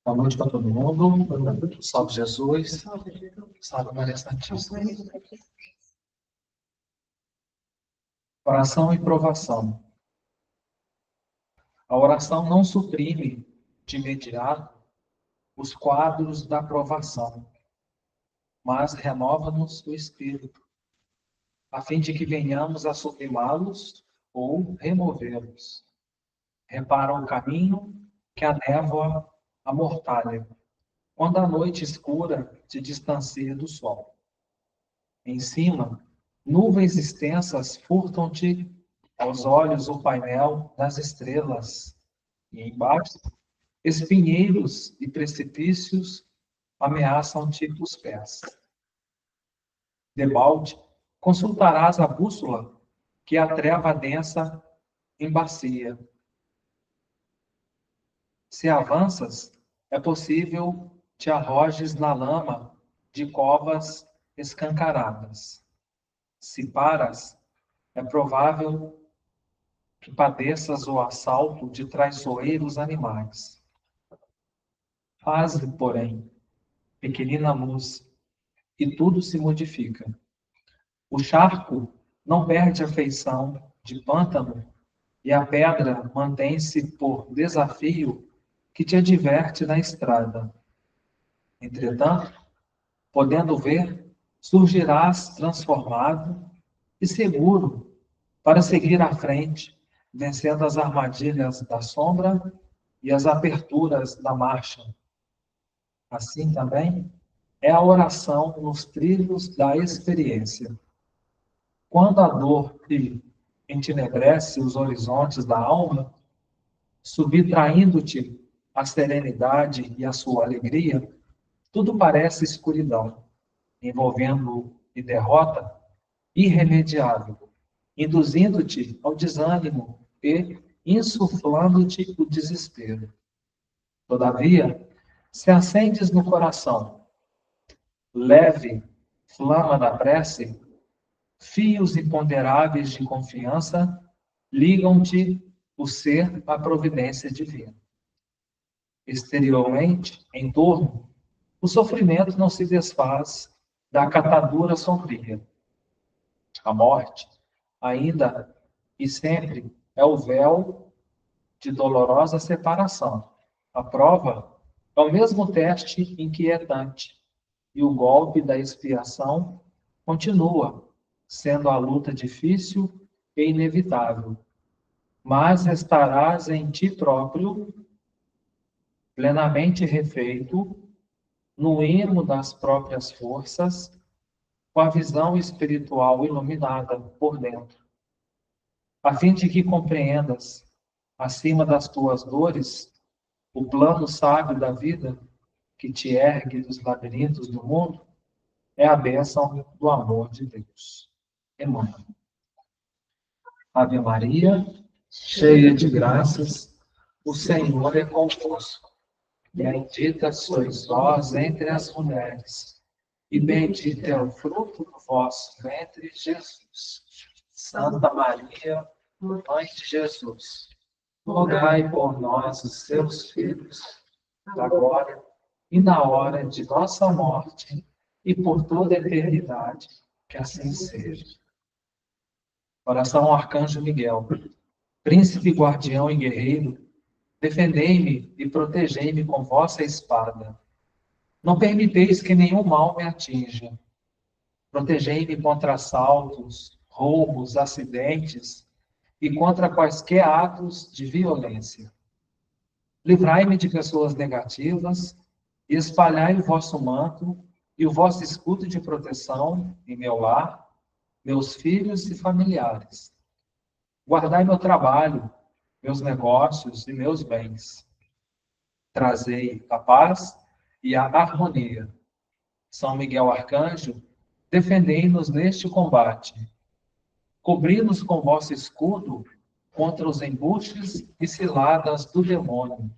Boa noite para todo mundo. Salve Jesus. Salve Maria Santíssima. Oração e provação. A oração não suprime de imediato os quadros da provação, mas renova-nos o espírito, a fim de que venhamos a sublimá-los ou removê-los. Repara o caminho que a névoa amortalha, quando a noite escura se distancia do sol. Em cima, nuvens extensas furtam-te aos olhos o painel das estrelas, e embaixo, espinheiros e precipícios ameaçam-te os pés. Debalde, consultarás a bússola que a treva densa embacia. Se avanças, é possível te arrojes na lama de covas escancaradas. Se paras, é provável que padeças o assalto de traiçoeiros animais. Faz-lhe, porém, pequenina luz, e tudo se modifica. O charco não perde a feição de pântano, e a pedra mantém-se por desafio que te adverte na estrada. Entretanto, podendo ver, surgirás transformado e seguro para seguir à frente, vencendo as armadilhas da sombra e as aperturas da marcha. Assim também é a oração nos trilhos da experiência. Quando a dor te entenebrece os horizontes da alma, subtraindo-te a serenidade e a sua alegria, tudo parece escuridão, envolvendo e derrota irremediável, induzindo-te ao desânimo e insuflando-te o desespero. Todavia, se acendes no coração, leve flama da prece, fios imponderáveis de confiança ligam-te o ser à providência divina. Exteriormente, em torno, o sofrimento não se desfaz da catadura sombria. A morte, ainda e sempre, é o véu de dolorosa separação. A prova é o mesmo teste inquietante, e o golpe da expiação continua, sendo a luta difícil e inevitável. Mas estarás em ti próprio, plenamente refeito, no imo das próprias forças, com a visão espiritual iluminada por dentro, a fim de que compreendas, acima das tuas dores, o plano sábio da vida que te ergue dos labirintos do mundo, é a bênção do amor de Deus. Emmanuel. Ave Maria, cheia de graças, o Senhor é convosco. Bendita sois vós entre as mulheres, e bendito é o fruto do vosso ventre, Jesus. Santa Maria, Mãe de Jesus, rogai por nós, os seus filhos, agora e na hora de nossa morte, e por toda a eternidade, que assim seja. Oração ao Arcanjo Miguel. Príncipe, guardião e guerreiro, defendei-me e protegei-me com vossa espada. Não permiteis que nenhum mal me atinja. Protegei-me contra assaltos, roubos, acidentes e contra quaisquer atos de violência. Livrai-me de pessoas negativas e espalhai o vosso manto e o vosso escudo de proteção em meu lar, meus filhos e familiares. Guardai meu trabalho, meus negócios e meus bens. Trazei a paz e a harmonia. São Miguel Arcanjo, defendei-nos neste combate. Cobri-nos com vosso escudo contra os embustes e ciladas do demônio.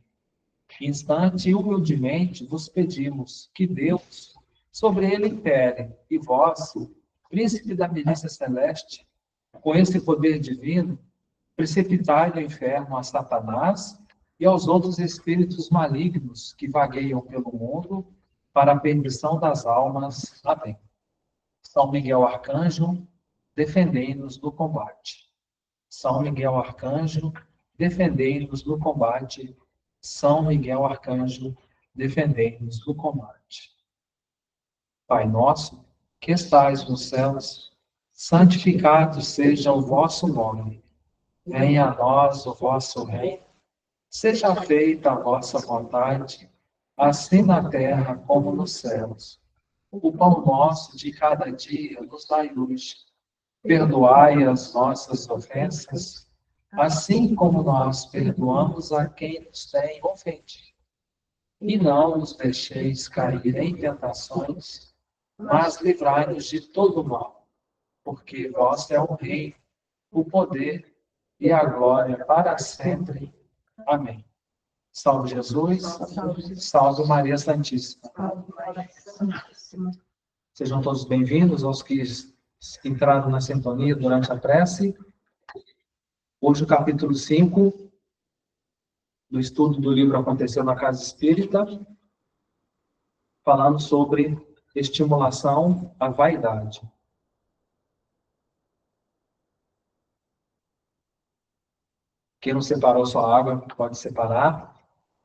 Instante e humildemente vos pedimos que Deus sobre ele impere, e vós, príncipe da milícia celeste, com esse poder divino, precipitai no inferno a Satanás e aos outros espíritos malignos que vagueiam pelo mundo para a perdição das almas. Amém. São Miguel Arcanjo, defendei-nos no combate. São Miguel Arcanjo, defendei-nos no combate. São Miguel Arcanjo, defendei-nos no combate. Pai nosso, que estais nos céus, santificado seja o vosso nome. Venha a nós o vosso reino. Seja feita a vossa vontade, assim na terra como nos céus. O pão nosso de cada dia nos dai hoje. Perdoai as nossas ofensas, assim como nós perdoamos a quem nos tem ofendido. E não nos deixeis cair em tentações, mas livrai-nos de todo mal, porque vós é o reino, o poder e a glória para sempre. Amém. Salve Jesus, salve Maria Santíssima. Sejam todos bem-vindos aos que entraram na sintonia durante a prece. Hoje o capítulo 5 do estudo do livro Aconteceu na Casa Espírita, falando sobre estimulação à vaidade. Quem não separou sua água, pode separar,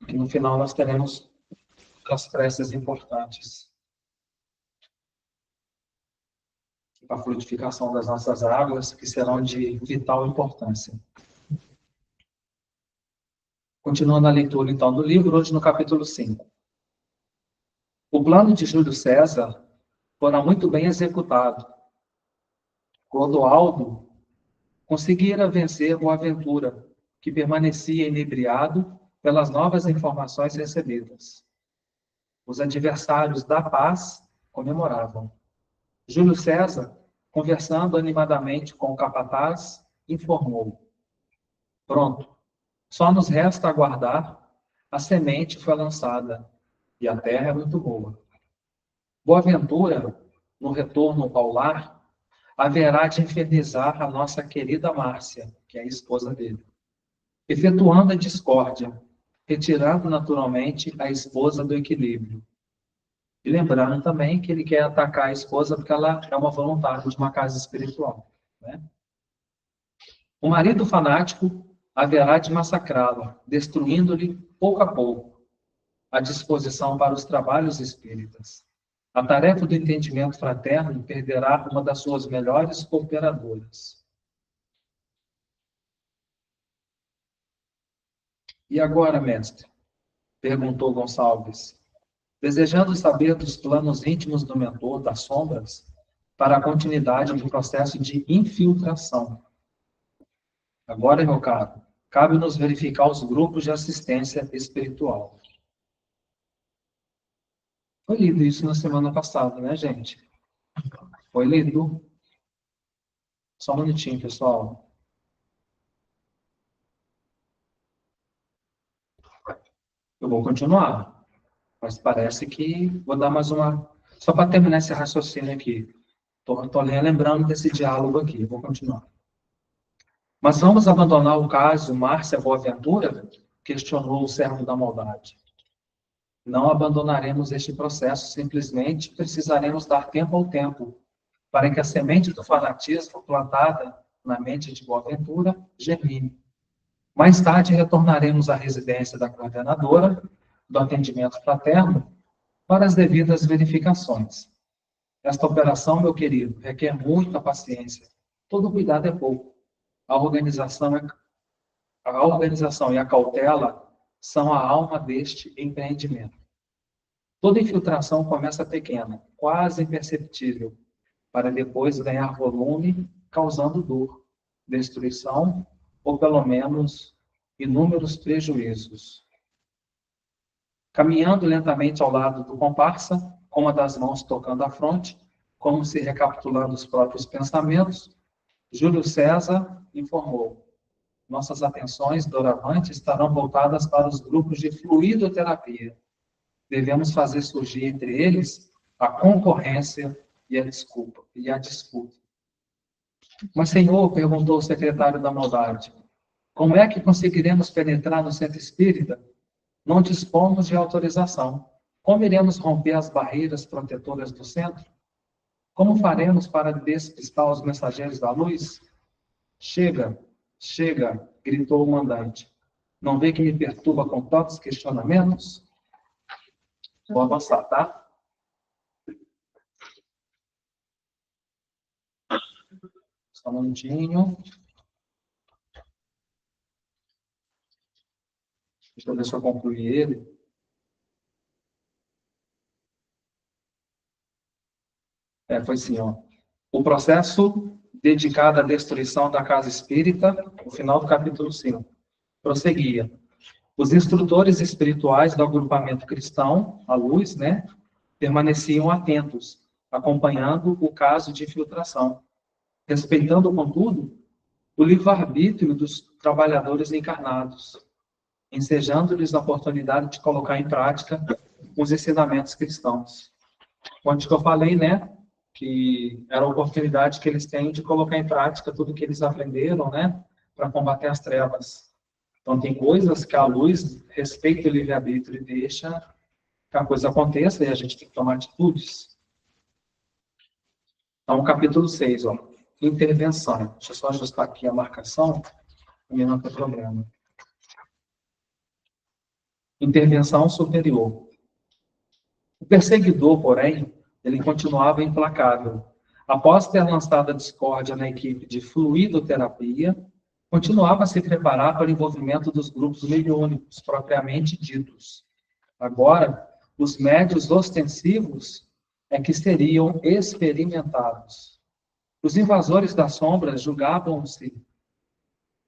que no final nós teremos as preces importantes para a frutificação das nossas águas, que serão de vital importância. Continuando a leitura, então, do livro, hoje no capítulo 5. O plano de Júlio César fora muito bem executado. Clodoaldo conseguira vencer Boaventura, que permanecia inebriado pelas novas informações recebidas. Os adversários da paz comemoravam. Júlio César, conversando animadamente com o capataz, informou: pronto, só nos resta aguardar. A semente foi lançada e a terra é muito boa. Boaventura, no retorno ao lar, haverá de infernizar a nossa querida Márcia, que é a esposa dele, efetuando a discórdia, retirando naturalmente a esposa do equilíbrio. E lembrando também que ele quer atacar a esposa porque ela é uma voluntária de uma casa espiritual, né? O marido fanático haverá de massacrá-la, destruindo-lhe pouco a pouco a disposição para os trabalhos espíritas. A tarefa do entendimento fraterno perderá uma das suas melhores cooperadoras. E agora, mestre? Perguntou Gonçalves, desejando saber dos planos íntimos do mentor das sombras para a continuidade do processo de infiltração. Agora, meu caro, cabe-nos verificar os grupos de assistência espiritual. Foi lido isso na semana passada, né, gente? Foi lido? Só um minutinho, pessoal. Eu vou continuar, mas parece que vou dar mais uma... Só para terminar esse raciocínio aqui. Estou lembrando desse diálogo aqui, vou continuar. Mas vamos abandonar o caso Márcia Boaventura? Questionou o servo da maldade. Não abandonaremos este processo, simplesmente precisaremos dar tempo ao tempo, para que a semente do fanatismo plantada na mente de Boaventura germine. Mais tarde retornaremos à residência da coordenadora do atendimento fraterno para as devidas verificações. Esta operação, meu querido, requer muita paciência. Todo cuidado é pouco. A organização e a cautela são a alma deste empreendimento. Toda infiltração começa pequena, quase imperceptível, para depois ganhar volume, causando dor, destruição ou, pelo menos, inúmeros prejuízos. Caminhando lentamente ao lado do comparsa, com uma das mãos tocando a fronte, como se recapitulando os próprios pensamentos, Júlio César informou: nossas atenções, doravante, estarão voltadas para os grupos de fluidoterapia. Devemos fazer surgir entre eles a concorrência e a disputa. Mas, senhor, perguntou o secretário da maldade, Como é que conseguiremos penetrar no centro espírita? Não dispomos de autorização. Como iremos romper as barreiras protetoras do centro? Como faremos para despistar os mensageiros da luz? Chega, chega, gritou o mandante. Não vê que me perturba com tantos questionamentos? Vou avançar, tá? Só um minutinho. Deixa eu ver se eu concluí ele. Foi assim, ó. O processo dedicado à destruição da casa espírita, no final do capítulo 5, prosseguia. Os instrutores espirituais do agrupamento cristão, a luz, né, permaneciam atentos, acompanhando o caso de infiltração, respeitando, contudo, o livre-arbítrio dos trabalhadores encarnados, ensejando-lhes a oportunidade de colocar em prática os ensinamentos cristãos. Onde que eu falei, né, que era a oportunidade que eles têm de colocar em prática tudo que eles aprenderam, né, para combater as trevas. Então, tem coisas que a luz respeita o livre-arbítrio e deixa que a coisa aconteça e a gente tem que tomar atitudes. Então, capítulo 6, ó, intervenção. Deixa eu só ajustar aqui a marcação, para não ter problema. Intervenção superior. O perseguidor, porém, ele continuava implacável. Após ter lançado a discórdia na equipe de fluidoterapia, continuava a se preparar para o envolvimento dos grupos mediúnicos, propriamente ditos. Agora, os médios ostensivos é que seriam experimentados. Os invasores das sombras julgavam-se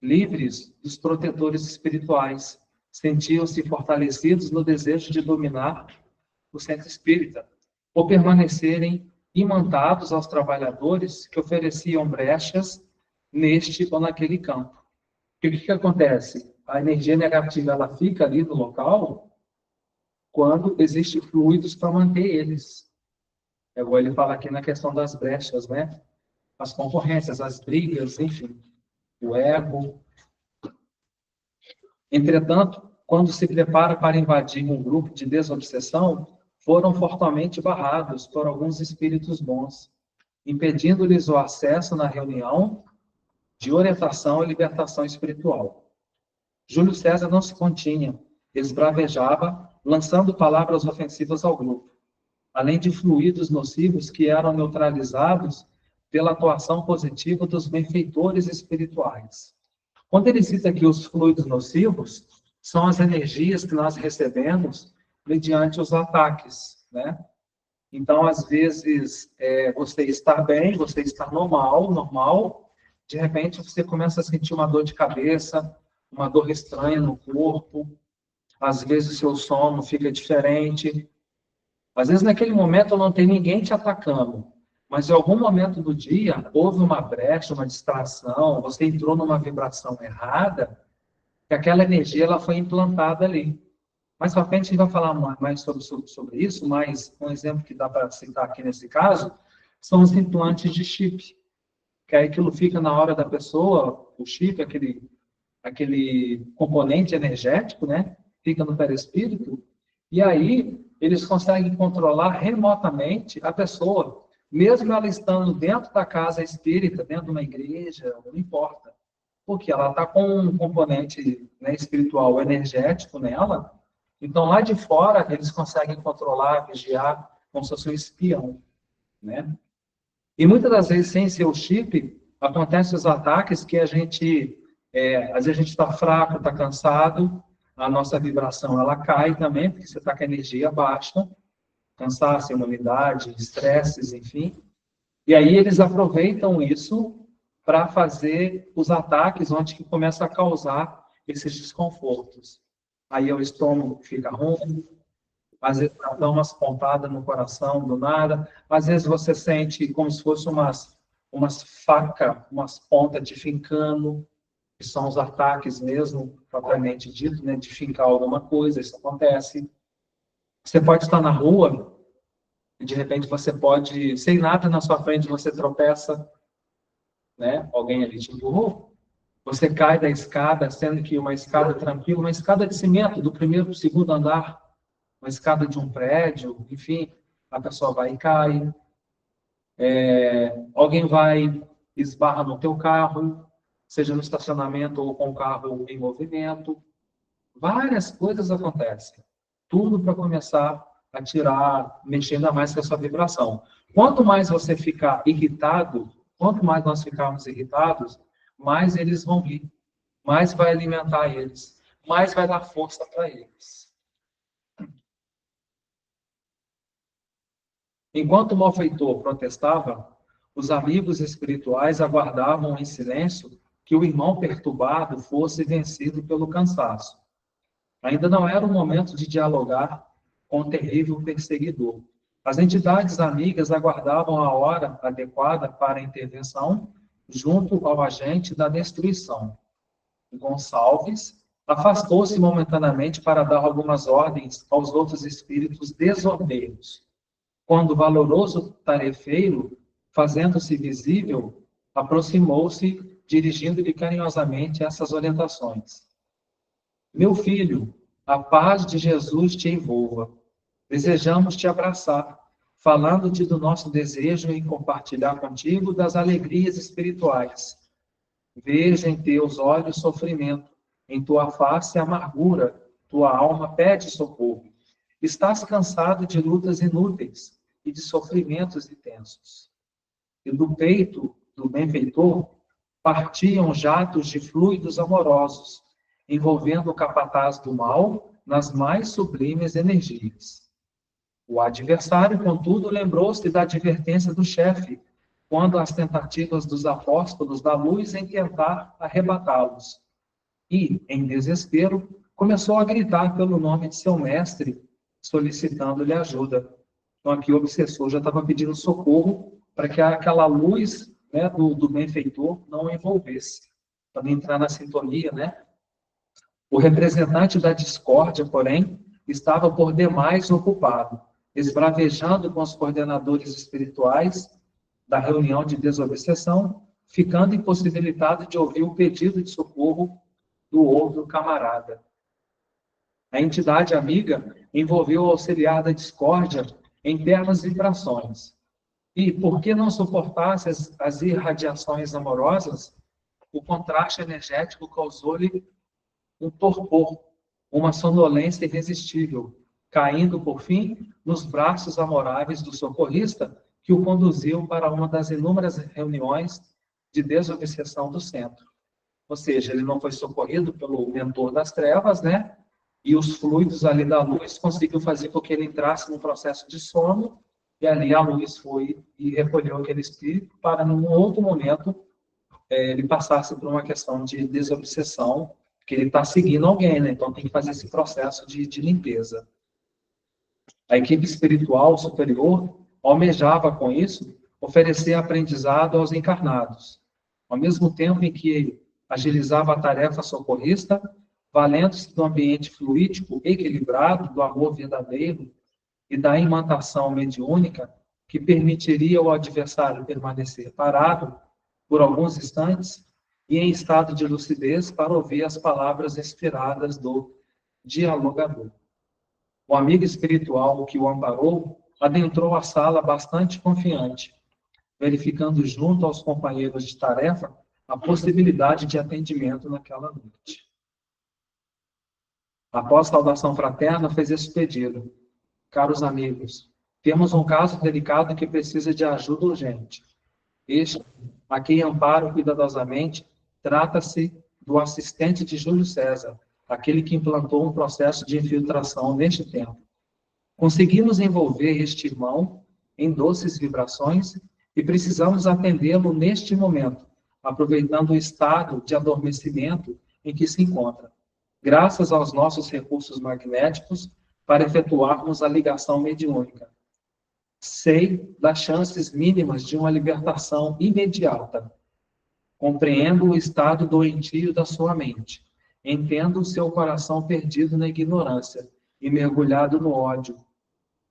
livres dos protetores espirituais, sentiam-se fortalecidos no desejo de dominar o centro espírita, ou permanecerem imantados aos trabalhadores que ofereciam brechas neste ou naquele campo. E o que acontece? A energia negativa ela fica ali no local quando existem fluidos para manter eles. É igual ele fala aqui na questão das brechas, né? As concorrências, as brigas, enfim, o ego. Entretanto, quando se prepara para invadir um grupo de desobsessão, foram fortemente barrados por alguns espíritos bons, impedindo-lhes o acesso na reunião de orientação e libertação espiritual. Júlio César não se continha, esbravejava, lançando palavras ofensivas ao grupo, além de fluidos nocivos que eram neutralizados pela atuação positiva dos benfeitores espirituais. Quando ele cita aqui os fluidos nocivos, são as energias que nós recebemos mediante os ataques, né? Então, às vezes, você está bem, você está normal, de repente você começa a sentir uma dor de cabeça, uma dor estranha no corpo, às vezes o seu sono fica diferente, às vezes naquele momento não tem ninguém te atacando, mas em algum momento do dia houve uma brecha, uma distração, você entrou numa vibração errada, que aquela energia ela foi implantada ali. Mais para frente a gente vai falar mais sobre isso, mas um exemplo que dá para citar aqui nesse caso são os implantes de chip, que aí aquilo fica na hora da pessoa, o chip, aquele componente energético, né? Fica no perispírito, e aí eles conseguem controlar remotamente a pessoa, mesmo ela estando dentro da casa espírita, dentro de uma igreja, não importa. Porque ela está com um componente, né, espiritual, energético nela, então lá de fora eles conseguem controlar, vigiar, como se fosse um espião, né? E muitas das vezes, sem ser o chip, acontecem os ataques que a gente, às vezes a gente está fraco, está cansado, a nossa vibração ela cai também, porque você está com a energia baixa, cansaço, imunidade, estresses, enfim. E aí eles aproveitam isso para fazer os ataques onde que começa a causar esses desconfortos. Aí o estômago fica ruim, às vezes dá umas pontadas no coração do nada, às vezes você sente como se fosse umas facas, umas pontas de fincando, que são os ataques mesmo, propriamente dito, né, de fincar alguma coisa, isso acontece. Você pode estar na rua e de repente você pode, sem nada na sua frente, você tropeça, né? Alguém ali te empurrou. Você cai da escada, sendo que uma escada tranquila, uma escada de cimento do primeiro para o segundo andar, uma escada de um prédio, enfim, a pessoa vai e cai. Alguém vai, esbarra no teu carro, seja no estacionamento ou com o carro em movimento. Várias coisas acontecem. Tudo para começar a tirar, mexer ainda mais com a sua vibração. Quanto mais você ficar irritado, quanto mais nós ficarmos irritados, mais eles vão vir, mais vai alimentar eles, mais vai dar força para eles. Enquanto o malfeitor protestava, os amigos espirituais aguardavam em silêncio que o irmão perturbado fosse vencido pelo cansaço. Ainda não era o momento de dialogar com o terrível perseguidor. As entidades amigas aguardavam a hora adequada para a intervenção junto ao agente da destruição. Gonçalves afastou-se momentaneamente para dar algumas ordens aos outros espíritos desordeiros. Quando o valoroso tarefeiro, fazendo-se visível, aproximou-se, dirigindo-lhe carinhosamente essas orientações. Meu filho, a paz de Jesus te envolva. Desejamos te abraçar, falando-te do nosso desejo em compartilhar contigo das alegrias espirituais. Vejo em teus olhos sofrimento, em tua face amargura, tua alma pede socorro. Estás cansado de lutas inúteis e de sofrimentos intensos. E do peito do benfeitor partiam jatos de fluidos amorosos, envolvendo o capataz do mal nas mais sublimes energias. O adversário, contudo, lembrou-se da advertência do chefe, quando as tentativas dos apóstolos da luz em tentar arrebatá-los. E, em desespero, começou a gritar pelo nome de seu mestre, solicitando-lhe ajuda. Então, aqui o obsessor já estava pedindo socorro para que aquela luz, né, do benfeitor não o envolvesse, para não entrar na sintonia, né? O representante da discórdia, porém, estava por demais ocupado, esbravejando com os coordenadores espirituais da reunião de desobsessão, ficando impossibilitado de ouvir o pedido de socorro do outro camarada. A entidade amiga envolveu o auxiliar da discórdia em ternas vibrações. E, porque não suportasse as irradiações amorosas, o contraste energético causou-lhe um torpor, uma sonolência irresistível, caindo, por fim, nos braços amoráveis do socorrista, que o conduziu para uma das inúmeras reuniões de desobsessão do centro. Ou seja, ele não foi socorrido pelo mentor das trevas, né? E os fluidos ali da luz conseguiu fazer com que ele entrasse num processo de sono, e ali a luz foi e recolheu aquele espírito para, num outro momento, ele passasse por uma questão de desobsessão, que ele está seguindo alguém, né? Então tem que fazer esse processo de limpeza. A equipe espiritual superior almejava com isso oferecer aprendizado aos encarnados, ao mesmo tempo em que agilizava a tarefa socorrista, valendo-se do ambiente fluídico equilibrado, do amor verdadeiro e da imantação mediúnica, que permitiria ao adversário permanecer parado por alguns instantes e em estado de lucidez para ouvir as palavras inspiradas do dialogador. O amigo espiritual que o amparou adentrou a sala bastante confiante, verificando junto aos companheiros de tarefa a possibilidade de atendimento naquela noite. Após saudação fraterna, fez esse pedido. Caros amigos, temos um caso delicado que precisa de ajuda urgente. Este, a quem amparo cuidadosamente, trata-se do assistente de Júlio César, aquele que implantou um processo de infiltração neste tempo. Conseguimos envolver este irmão em doces vibrações e precisamos atendê-lo neste momento, aproveitando o estado de adormecimento em que se encontra, graças aos nossos recursos magnéticos, para efetuarmos a ligação mediúnica. Sei das chances mínimas de uma libertação imediata. Compreendo o estado doentio da sua mente. Entendo o seu coração perdido na ignorância e mergulhado no ódio.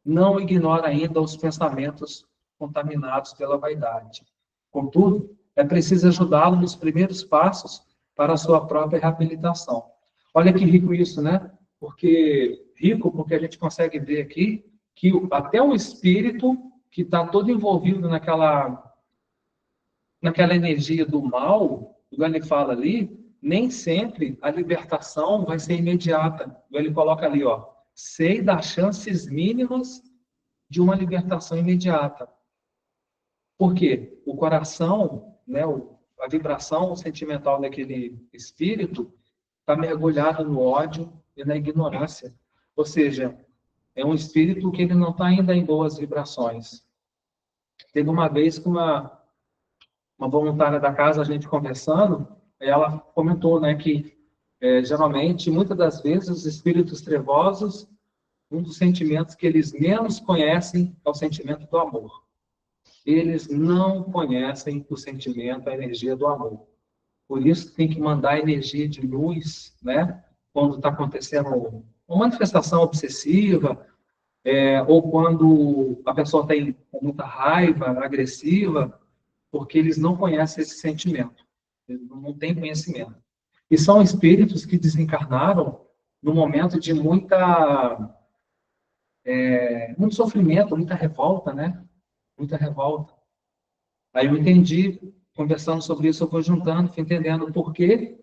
Não ignora ainda os pensamentos contaminados pela vaidade. Contudo, é preciso ajudá-lo nos primeiros passos para a sua própria reabilitação. Olha que rico isso, né? Porque a gente consegue ver aqui que até o espírito que está todo envolvido naquela energia do mal, igual ele fala ali, nem sempre a libertação vai ser imediata. Igual ele coloca ali, ó, sei das chances mínimas de uma libertação imediata. Por quê? O coração, né, a vibração sentimental daquele espírito está mergulhado no ódio e na ignorância. Ou seja, é um espírito que ele não está ainda em boas vibrações. Teve uma vez que uma voluntária da casa, a gente conversando, ela comentou, né, que geralmente, muitas das vezes, os espíritos trevosos, um dos sentimentos que eles menos conhecem é o sentimento do amor. Eles não conhecem o sentimento, a energia do amor. Por isso tem que mandar energia de luz, né? Quando está acontecendo uma manifestação obsessiva, ou quando a pessoa tem muita raiva, agressiva, porque eles não conhecem esse sentimento. Eles não têm conhecimento. E são espíritos que desencarnaram no momento de muito sofrimento, muita revolta, né? Muita revolta. Aí eu entendi, conversando sobre isso, eu fui juntando, fui entendendo por que,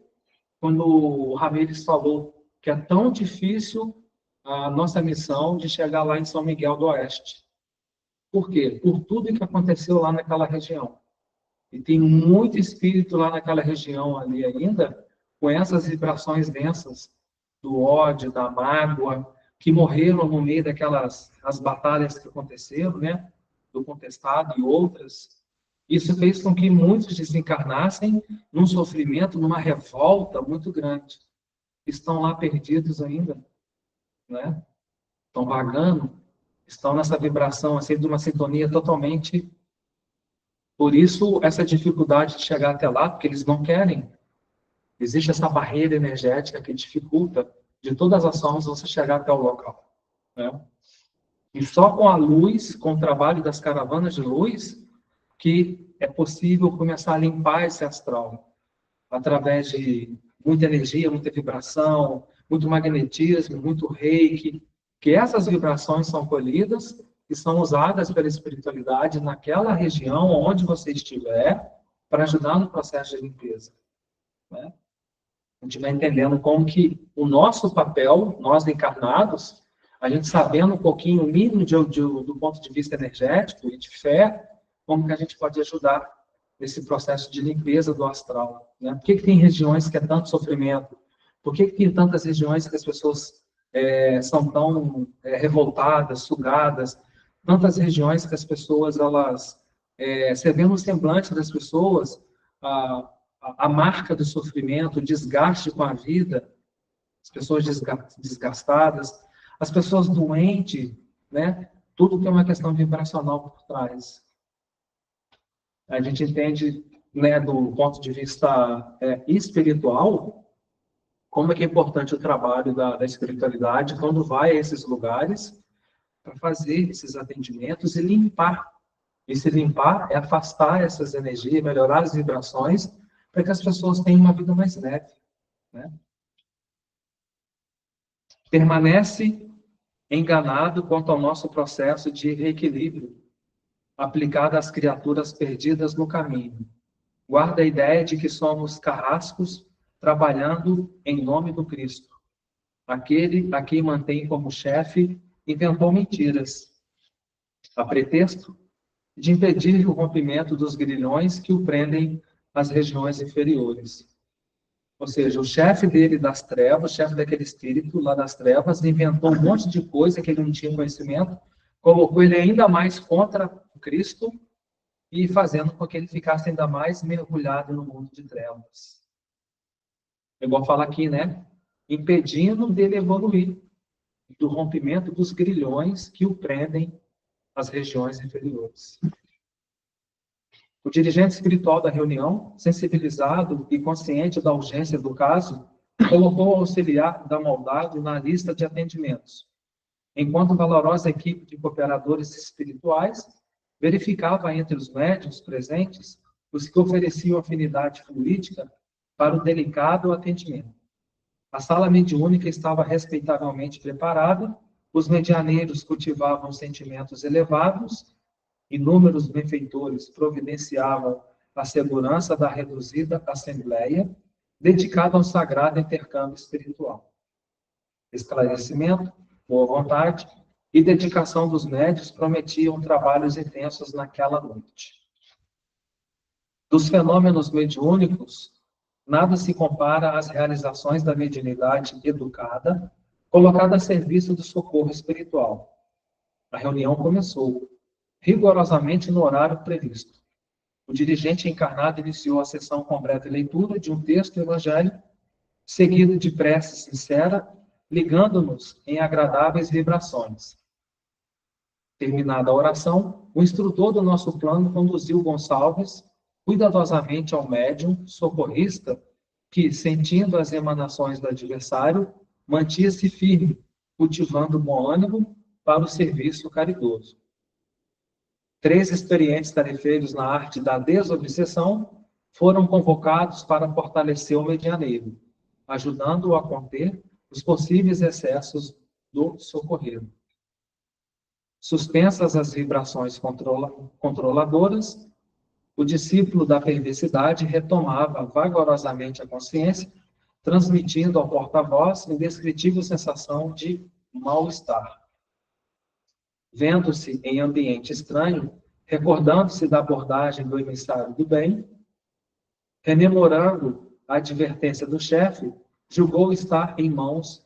quando o Ramires falou que é tão difícil a nossa missão de chegar lá em São Miguel do Oeste. Por quê? Por tudo que aconteceu lá naquela região. E tem muito espírito lá naquela região ali ainda, com essas vibrações densas do ódio, da mágoa, que morreram no meio daquelas as batalhas que aconteceram, né? Do Contestado e outras. Isso fez com que muitos desencarnassem num sofrimento, numa revolta muito grande. Estão lá perdidos ainda, né? Estão vagando, estão nessa vibração, assim, de uma sintonia totalmente. Por isso, essa dificuldade de chegar até lá, porque eles não querem. Existe essa barreira energética que dificulta, de todas as formas, você chegar até o local, né? E só com a luz, com o trabalho das caravanas de luz, que é possível começar a limpar esse astral, através de muita energia, muita vibração, muito magnetismo, muito reiki, que essas vibrações são colhidas e são usadas pela espiritualidade naquela região onde você estiver, para ajudar no processo de limpeza, né? A gente vai entendendo como que o nosso papel, nós encarnados, a gente sabendo um pouquinho, o mínimo do ponto de vista energético e de fé, como que a gente pode ajudar nesse processo de limpeza do astral, né? Por que tem regiões que é tanto sofrimento? Por que tem tantas regiões que as pessoas são tão revoltadas, sugadas? Tantas regiões que as pessoas, elas, você vê no semblante das pessoas a marca do sofrimento, o desgaste com a vida, as pessoas desgastadas, as pessoas doentes, né? Tudo que é uma questão vibracional por trás. A gente entende, né, do ponto de vista espiritual, como é que é importante o trabalho da espiritualidade quando vai a esses lugares para fazer esses atendimentos e limpar. E se limpar é afastar essas energias, melhorar as vibrações, para que as pessoas tenham uma vida mais leve, né? Permanece enganado quanto ao nosso processo de reequilíbrio aplicado às criaturas perdidas no caminho. Guarda a ideia de que somos carrascos trabalhando em nome do Cristo. Aquele a quem mantém como chefe inventou mentiras, a pretexto de impedir o rompimento dos grilhões que o prendem às regiões inferiores. Ou seja, o chefe dele das trevas, o chefe daquele espírito lá das trevas, inventou um monte de coisa que ele não tinha conhecimento, colocou ele ainda mais contra o Cristo e fazendo com que ele ficasse ainda mais mergulhado no mundo de trevas. É igual falar aqui, né? Impedindo dele evoluir, do rompimento dos grilhões que o prendem às regiões inferiores. O dirigente espiritual da reunião, sensibilizado e consciente da urgência do caso, colocou o auxiliar da maldade na lista de atendimentos, enquanto a valorosa equipe de cooperadores espirituais verificava entre os médiuns presentes os que ofereciam afinidade fluídica para o delicado atendimento. A sala mediúnica estava respeitavelmente preparada, os medianeiros cultivavam sentimentos elevados, inúmeros benfeitores providenciavam a segurança da reduzida assembleia, dedicada ao sagrado intercâmbio espiritual. Esclarecimento, boa vontade e dedicação dos médios prometiam trabalhos intensos naquela noite. Dos fenômenos mediúnicos, nada se compara às realizações da mediunidade educada, colocada a serviço do socorro espiritual. A reunião começou, rigorosamente no horário previsto. O dirigente encarnado iniciou a sessão com breve leitura de um texto evangélico, seguido de prece sincera, ligando-nos em agradáveis vibrações. Terminada a oração, o instrutor do nosso plano conduziu Gonçalves cuidadosamente ao médium socorrista que, sentindo as emanações do adversário, mantinha-se firme, cultivando bom ânimo para o serviço caridoso. 3 experientes tarefeiros na arte da desobsessão foram convocados para fortalecer o medianeiro, ajudando-o a conter os possíveis excessos do socorrido. Suspensas as vibrações controladoras, o discípulo da perversidade retomava vagarosamente a consciência, transmitindo ao porta-voz indescritível sensação de mal-estar. Vendo-se em ambiente estranho, recordando-se da abordagem do emissário do bem, rememorando a advertência do chefe, julgou estar em mãos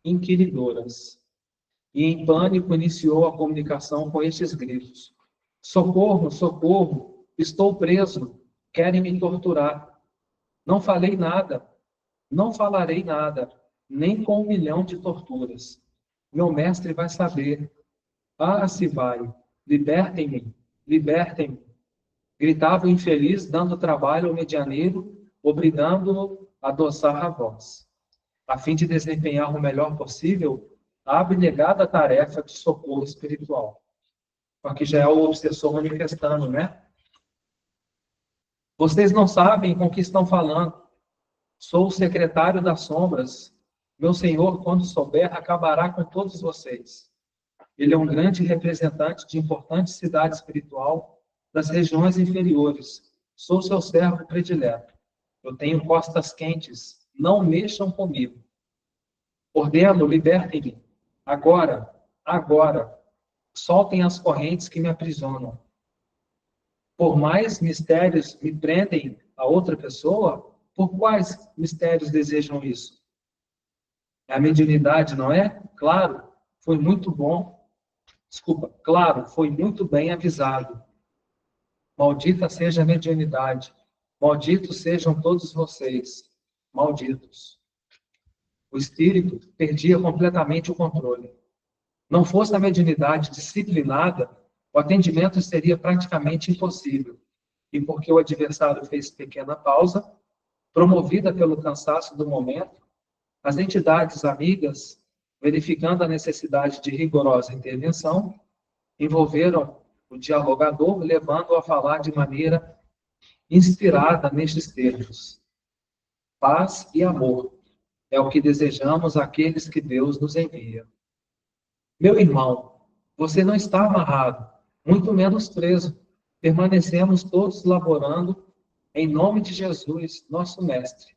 inquiridoras. E em pânico iniciou a comunicação com estes gritos: socorro, socorro! Estou preso, querem me torturar. Não falei nada, não falarei nada, nem com 1 milhão de torturas. Meu mestre vai saber. Ah, se vai, libertem-me, libertem-me. Gritava o infeliz, dando trabalho ao medianeiro, obrigando-o a adoçar a voz, a fim de desempenhar o melhor possível a abnegada tarefa de socorro espiritual. Aqui já é o obsessor manifestando, né? Vocês não sabem com que estão falando. Sou o secretário das sombras. Meu Senhor, quando souber, acabará com todos vocês. Ele é um grande representante de importante cidade espiritual das regiões inferiores. Sou seu servo predileto. Eu tenho costas quentes. Não mexam comigo. Ordeno, libertem-me. Agora, agora. Soltem as correntes que me aprisionam. Por mais mistérios me prendem a outra pessoa, por quais mistérios desejam isso? É a mediunidade, não é? Claro, foi muito bom. Desculpa, claro, foi muito bem avisado. Maldita seja a mediunidade. Malditos sejam todos vocês. Malditos. O espírito perdia completamente o controle. Não fosse a mediunidade disciplinada, o atendimento seria praticamente impossível. E porque o adversário fez pequena pausa, promovida pelo cansaço do momento, as entidades amigas, verificando a necessidade de rigorosa intervenção, envolveram o dialogador, levando-o a falar de maneira inspirada nestes termos: paz e amor é o que desejamos àqueles que Deus nos envia. Meu irmão, você não está amarrado, muito menos preso. Permanecemos todos laborando em nome de Jesus, nosso mestre.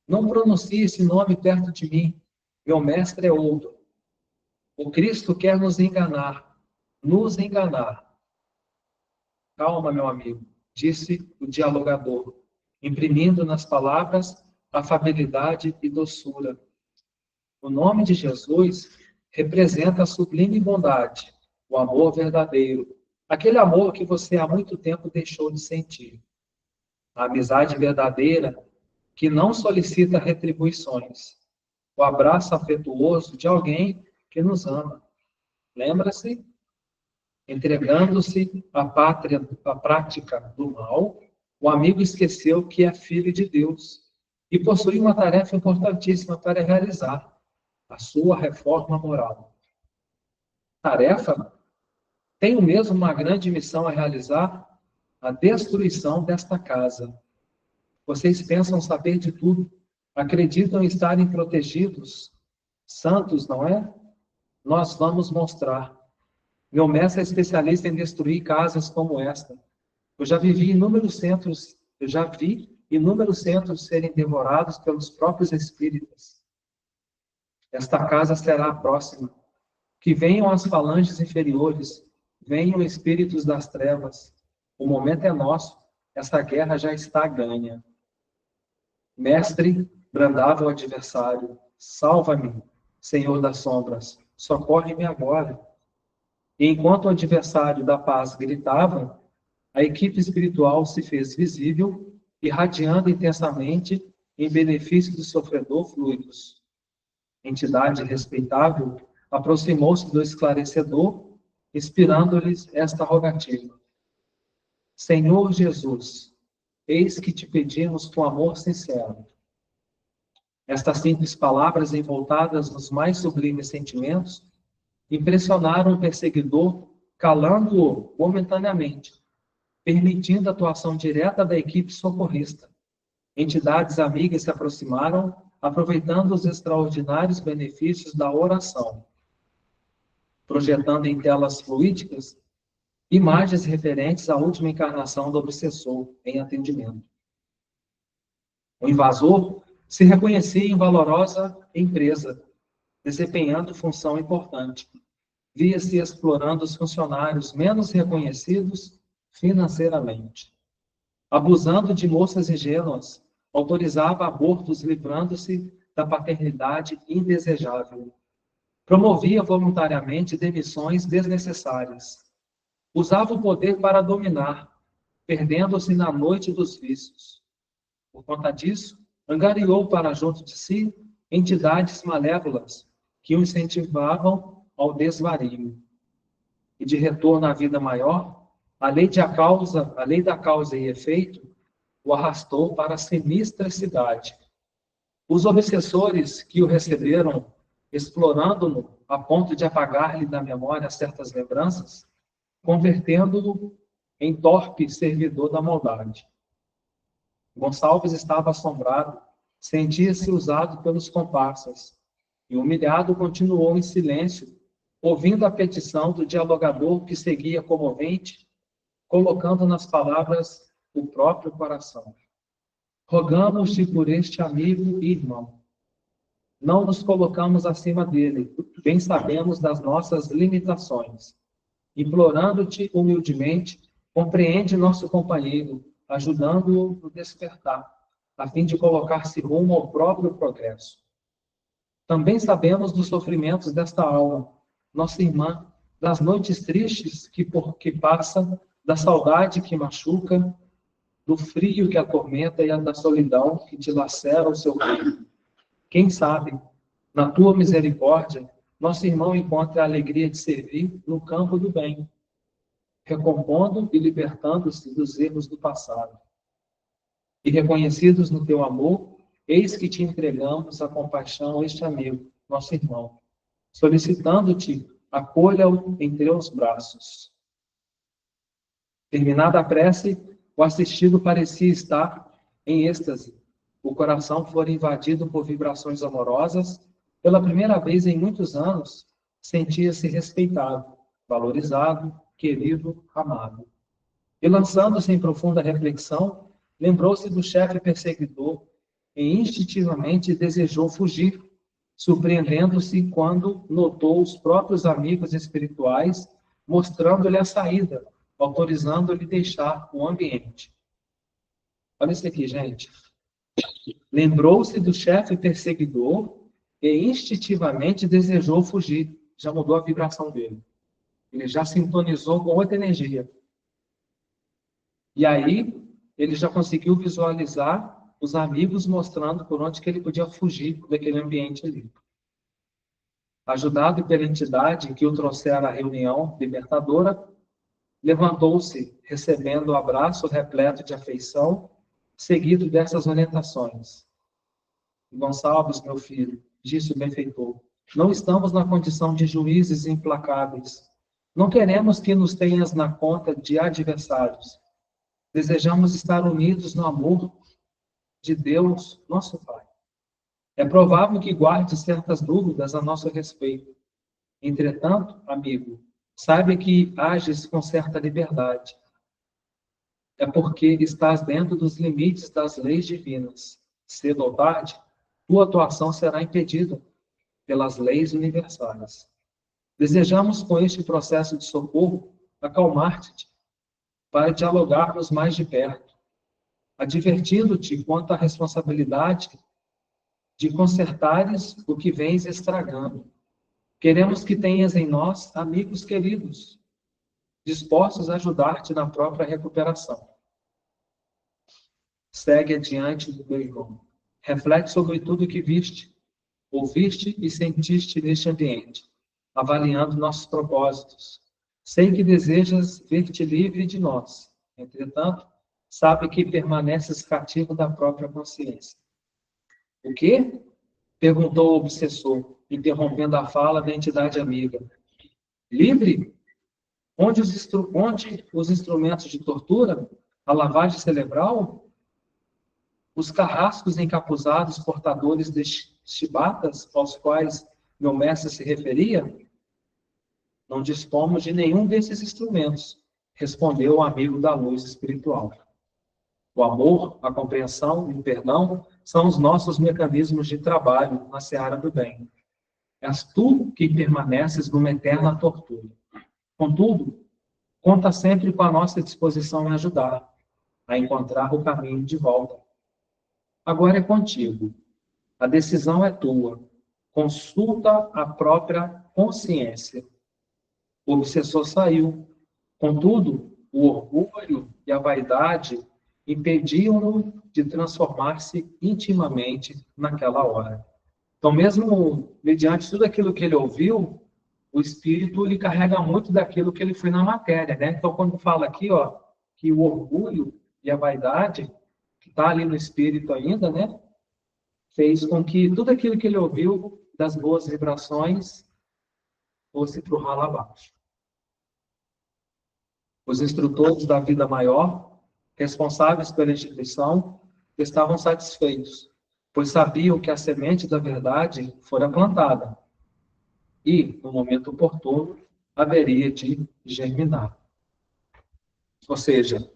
Não pronuncie esse nome perto de mim. Meu mestre é outro. O Cristo quer nos enganar. Nos enganar. Calma, meu amigo, disse o dialogador, imprimindo nas palavras afabilidade e doçura. O nome de Jesus representa a sublime bondade, o amor verdadeiro, aquele amor que você há muito tempo deixou de sentir. A amizade verdadeira que não solicita retribuições. O abraço afetuoso de alguém que nos ama. Lembra-se? Entregando-se à prática do mal, o amigo esqueceu que é filho de Deus e possui uma tarefa importantíssima para realizar: a sua reforma moral. Tarefa? Tenho mesmo uma grande missão a realizar: a destruição desta casa. Vocês pensam saber de tudo, acreditam estarem protegidos, santos, não é? Nós vamos mostrar. Meu mestre é especialista em destruir casas como esta. Eu já vi inúmeros centros serem devorados pelos próprios espíritas. Esta casa será a próxima. Que venham as falanges inferiores, venham espíritos das trevas. O momento é nosso, essa guerra já está ganha. Mestre, bradava o adversário, salva-me, Senhor das sombras, socorre-me agora. E enquanto o adversário da paz gritava, a equipe espiritual se fez visível, irradiando intensamente em benefício do sofredor fluidos. Entidade respeitável aproximou-se do esclarecedor, inspirando-lhes esta rogativa: Senhor Jesus, eis que te pedimos com amor sincero. Estas simples palavras, envoltadas nos mais sublimes sentimentos, impressionaram o perseguidor, calando-o momentaneamente, permitindo a atuação direta da equipe socorrista. Entidades amigas se aproximaram, aproveitando os extraordinários benefícios da oração, projetando em telas fluídicas imagens referentes à última encarnação do obsessor em atendimento. O invasor se reconhecia em valorosa empresa, desempenhando função importante. Via-se explorando os funcionários menos reconhecidos financeiramente. Abusando de moças ingênuas, autorizava abortos livrando-se da paternidade indesejável. Promovia voluntariamente demissões desnecessárias. Usava o poder para dominar, perdendo-se na noite dos vícios. Por conta disso, angariou para junto de si entidades malévolas que o incentivavam ao desvario. E de retorno à vida maior, a lei da causa e efeito o arrastou para a sinistra cidade. Os obsessores que o receberam, explorando-no a ponto de apagar-lhe da memória certas lembranças, convertendo-o em torpe servidor da maldade. Gonçalves estava assombrado, sentia-se usado pelos comparsas, e humilhado continuou em silêncio, ouvindo a petição do dialogador que seguia comovente, colocando nas palavras o próprio coração. Rogamos-te por este amigo e irmão. Não nos colocamos acima dele, bem sabemos das nossas limitações. Implorando-te humildemente, compreende nosso companheiro, ajudando-o no despertar, a fim de colocar-se rumo ao próprio progresso. Também sabemos dos sofrimentos desta alma, nossa irmã, das noites tristes que passa, da saudade que machuca, do frio que atormenta e da solidão que dilacera o seu corpo. Quem sabe, na tua misericórdia, nosso irmão encontra a alegria de servir no campo do bem, recompondo e libertando-se dos erros do passado. E reconhecidos no teu amor, eis que te entregamos a compaixão a este amigo, nosso irmão, solicitando-te acolha-o em teus braços. Terminada a prece, o assistido parecia estar em êxtase. O coração fora invadido por vibrações amorosas. Pela primeira vez em muitos anos, sentia-se respeitado, valorizado, querido, amado. E lançando-se em profunda reflexão, lembrou-se do chefe perseguidor e instintivamente desejou fugir, surpreendendo-se quando notou os próprios amigos espirituais mostrando-lhe a saída, autorizando-lhe deixar o ambiente. Olha isso aqui, gente. Lembrou-se do chefe perseguidor e instintivamente desejou fugir. Já mudou a vibração dele. Ele já sintonizou com outra energia. E aí, ele já conseguiu visualizar os amigos mostrando por onde que ele podia fugir daquele ambiente ali. Ajudado pela entidade que o trouxera à reunião libertadora, levantou-se, recebendo o abraço repleto de afeição, seguido dessas orientações. Gonçalves, meu filho, disse o benfeitor, não estamos na condição de juízes implacáveis. Não queremos que nos tenhas na conta de adversários. Desejamos estar unidos no amor, de Deus, nosso Pai. É provável que guarde certas dúvidas a nosso respeito. Entretanto, amigo, saiba que ages com certa liberdade. É porque estás dentro dos limites das leis divinas. Cedo ou tarde, tua atuação será impedida pelas leis universais. Desejamos, com este processo de socorro, acalmar-te para dialogarmos mais de perto, advertindo-te quanto à responsabilidade de consertares o que vens estragando. Queremos que tenhas em nós amigos queridos, dispostos a ajudar-te na própria recuperação. Segue adiante do teu irmão. Reflete sobre tudo o que viste, ouviste e sentiste neste ambiente, avaliando nossos propósitos. Sei que desejas ver-te livre de nós. Entretanto, sabe que permaneces cativo da própria consciência. O quê? Perguntou o obsessor, interrompendo a fala da entidade amiga. Livre? Onde os instrumentos de tortura? A lavagem cerebral? Os carrascos encapuzados portadores de chibatas aos quais meu mestre se referia? Não dispomos de nenhum desses instrumentos, respondeu o amigo da luz espiritual. O amor, a compreensão e o perdão são os nossos mecanismos de trabalho na seara do bem. És tu que permaneces numa eterna tortura. Contudo, conta sempre com a nossa disposição em ajudar, a encontrar o caminho de volta. Agora é contigo. A decisão é tua. Consulta a própria consciência. O obsessor saiu. Contudo, o orgulho e a vaidade impediam-no de transformar-se intimamente naquela hora. Então, mesmo mediante tudo aquilo que ele ouviu, o espírito ele carrega muito daquilo que ele foi na matéria, né? Então, quando fala aqui, ó, que o orgulho e a vaidade, que está ali no espírito ainda, né? Fez com que tudo aquilo que ele ouviu das boas vibrações fosse para o ralo abaixo. Os instrutores da vida maior, responsáveis pela instituição, estavam satisfeitos, pois sabiam que a semente da verdade fora plantada e, no momento oportuno, haveria de germinar. Ou seja,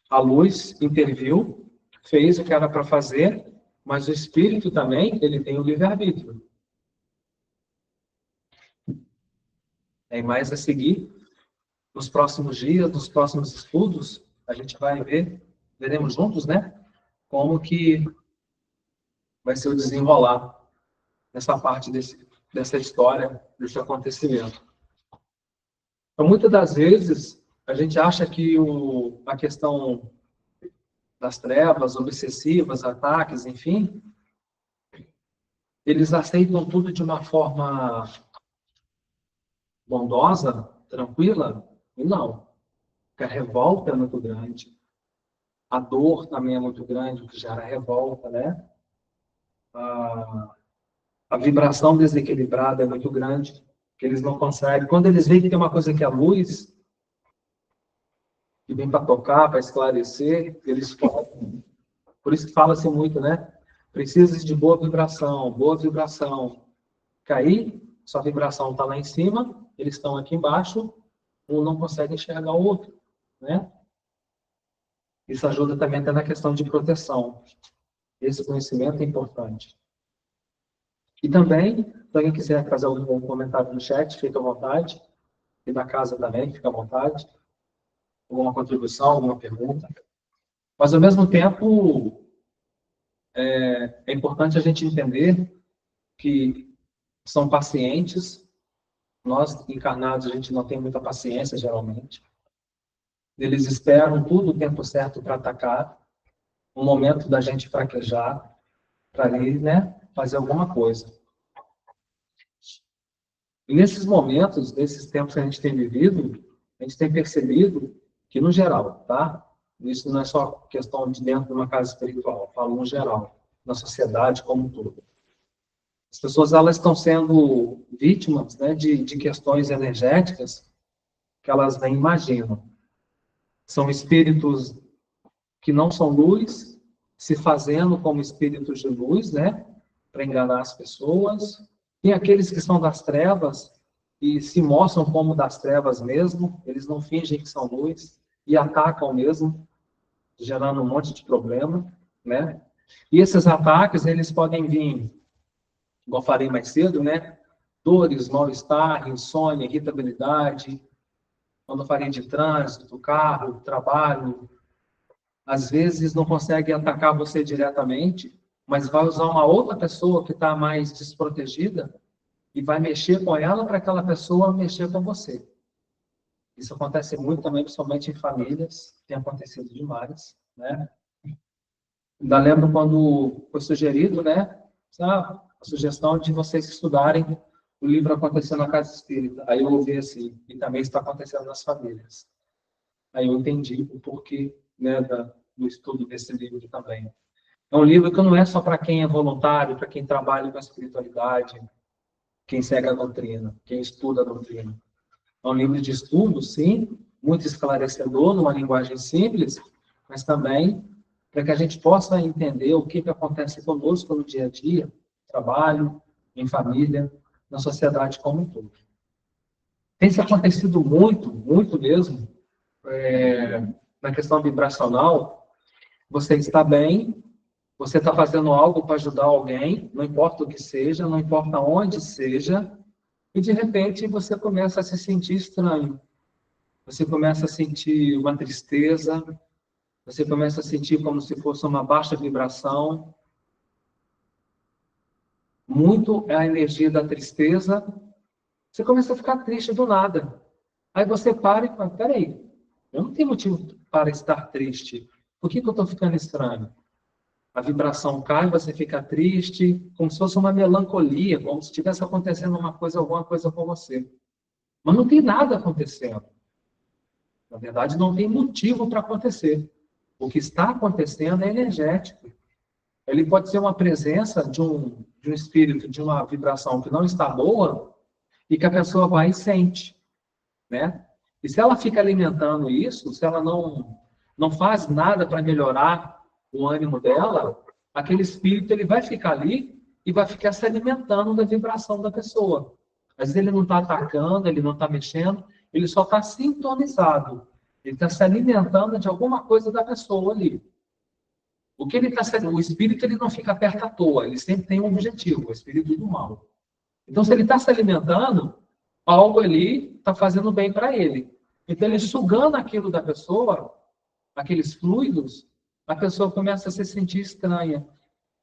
a luz interviu, fez o que era para fazer, mas o espírito também, ele tem o livre-arbítrio. E mais a seguir, nos próximos dias, nos próximos estudos, a gente vai veremos juntos, né? Como que vai ser o desenrolar nessa parte dessa história, desse acontecimento. Então, muitas das vezes, a gente acha que a questão das trevas obsessivas, ataques, enfim, eles aceitam tudo de uma forma bondosa, tranquila, e não. Porque a revolta é muito grande. A dor também é muito grande, o que gera revolta, né? A vibração desequilibrada é muito grande, que eles não conseguem. Quando eles veem que tem uma coisa que é luz, que vem para tocar, para esclarecer, eles fogem. Por isso que fala-se muito, né? Precisa de boa vibração, boa vibração. Cair, sua vibração está lá em cima, eles estão aqui embaixo, um não consegue enxergar o outro, né? Isso ajuda também até na questão de proteção. Esse conhecimento é importante. E também, se alguém quiser fazer algum comentário no chat, fica à vontade. E da casa também, fica à vontade. Alguma contribuição, alguma pergunta. Mas, ao mesmo tempo, é importante a gente entender que são pacientes. Nós, encarnados, a gente não tem muita paciência, geralmente. Eles esperam tudo o tempo certo para atacar. O momento da gente fraquejar, para ali, né, fazer alguma coisa. E nesses momentos, nesses tempos que a gente tem vivido, a gente tem percebido que, no geral, tá? Isso não é só questão de dentro de uma casa espiritual, eu falo no geral, na sociedade como um todo. As pessoas, elas estão sendo vítimas, né, de questões energéticas que elas nem imaginam. São espíritos que não são luz, se fazendo como espíritos de luz, né? Para enganar as pessoas. Tem aqueles que são das trevas e se mostram como das trevas mesmo, eles não fingem que são luz e atacam mesmo, gerando um monte de problema, né? E esses ataques, eles podem vir, igual eu falei mais cedo, né? Dores, mal-estar, insônia, irritabilidade, quando eu falei de trânsito, carro, trabalho, às vezes não consegue atacar você diretamente, mas vai usar uma outra pessoa que está mais desprotegida e vai mexer com ela para aquela pessoa mexer com você. Isso acontece muito também, principalmente em famílias, tem acontecido demais, né? Ainda lembro quando foi sugerido, né, a sugestão de vocês estudarem o livro Acontecendo na Casa Espírita. Aí eu ouvi assim, e também está acontecendo nas famílias. Aí eu entendi o porquê, né, do estudo desse livro também. É um livro que não é só para quem é voluntário, para quem trabalha com a espiritualidade, quem segue a doutrina, quem estuda a doutrina. É um livro de estudo, sim, muito esclarecedor, numa linguagem simples, mas também para que a gente possa entender o que acontece conosco no dia a dia, no trabalho, em família, na sociedade como um todo. Tem se acontecido muito, muito mesmo, na questão vibracional. Você está bem, você está fazendo algo para ajudar alguém, não importa o que seja, não importa onde seja, e de repente você começa a se sentir estranho. Você começa a sentir uma tristeza, você começa a sentir como se fosse uma baixa vibração. Muito é a energia da tristeza. Você começa a ficar triste do nada. Aí você para e fala, peraí, eu não tenho motivo para estar triste. Por que eu estou ficando estranho? A vibração cai, você fica triste, como se fosse uma melancolia, como se estivesse acontecendo alguma coisa com você. Mas não tem nada acontecendo. Na verdade, não tem motivo para acontecer. O que está acontecendo é energético. Ele pode ser uma presença de um espírito, de uma vibração que não está boa, e que a pessoa vai e sente, né? E se ela fica alimentando isso, se ela não faz nada para melhorar o ânimo dela, aquele espírito ele vai ficar ali e vai ficar se alimentando da vibração da pessoa. Às vezes ele não está atacando, ele não está mexendo, ele só está sintonizado. Ele está se alimentando de alguma coisa da pessoa ali. O espírito ele não fica perto à toa, ele sempre tem um objetivo, o espírito do mal. Então, se ele está se alimentando, algo ali está fazendo bem para ele. Então, ele sugando aquilo da pessoa, aqueles fluidos, a pessoa começa a se sentir estranha.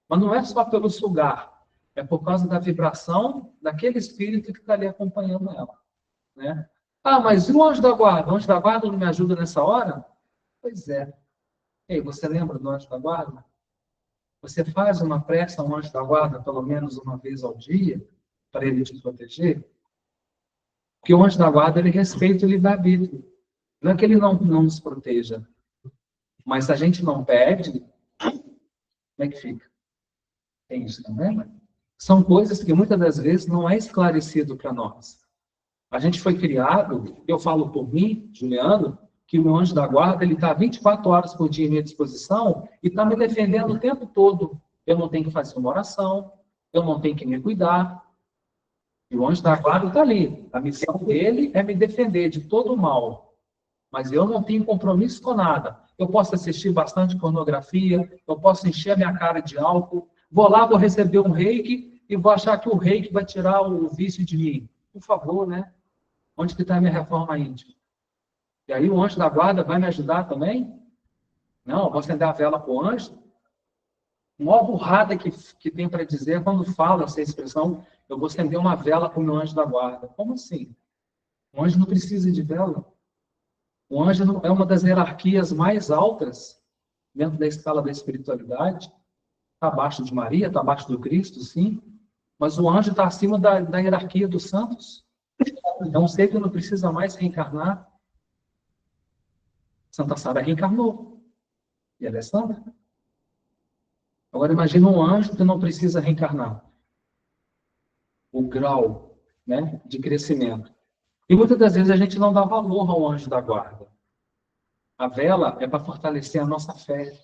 Mas não é só pelo sugar, é por causa da vibração daquele espírito que está ali acompanhando ela, né? Ah, mas e o anjo da guarda? O anjo da guarda não me ajuda nessa hora? Pois é. Ei, você lembra do anjo da guarda? Você faz uma prece ao anjo da guarda pelo menos uma vez ao dia para ele te proteger? Porque o anjo da guarda, ele respeita o livre-arbítrio. Não é que ele não nos proteja, mas se a gente não pede, como é que fica? Tem isso também? São coisas que muitas das vezes não é esclarecido para nós. A gente foi criado, eu falo por mim, Juliano, que o meu anjo da guarda ele está 24 horas por dia à minha disposição e está me defendendo o tempo todo. Eu não tenho que fazer uma oração, eu não tenho que me cuidar. E o anjo da guarda está ali. A missão dele é me defender de todo o mal. Mas eu não tenho compromisso com nada. Eu posso assistir bastante pornografia, eu posso encher a minha cara de álcool, vou lá, vou receber um reiki e vou achar que o reiki vai tirar o vício de mim. Por favor, né? Onde que está a minha reforma íntima? E aí o anjo da guarda vai me ajudar também? Não, eu vou acender a vela para o anjo. A maior burrada que tem para dizer é quando fala essa expressão, eu vou acender uma vela para o meu anjo da guarda. Como assim? O anjo não precisa de vela. O anjo é uma das hierarquias mais altas dentro da escala da espiritualidade. Está abaixo de Maria, está abaixo do Cristo, sim. Mas o anjo está acima da hierarquia dos santos. É um ser que não precisa mais reencarnar. Santa Sara reencarnou. E ela é santa. Agora imagina um anjo que não precisa reencarnar. O grau, né, de crescimento. E muitas das vezes a gente não dá valor ao anjo da guarda. A vela é para fortalecer a nossa fé.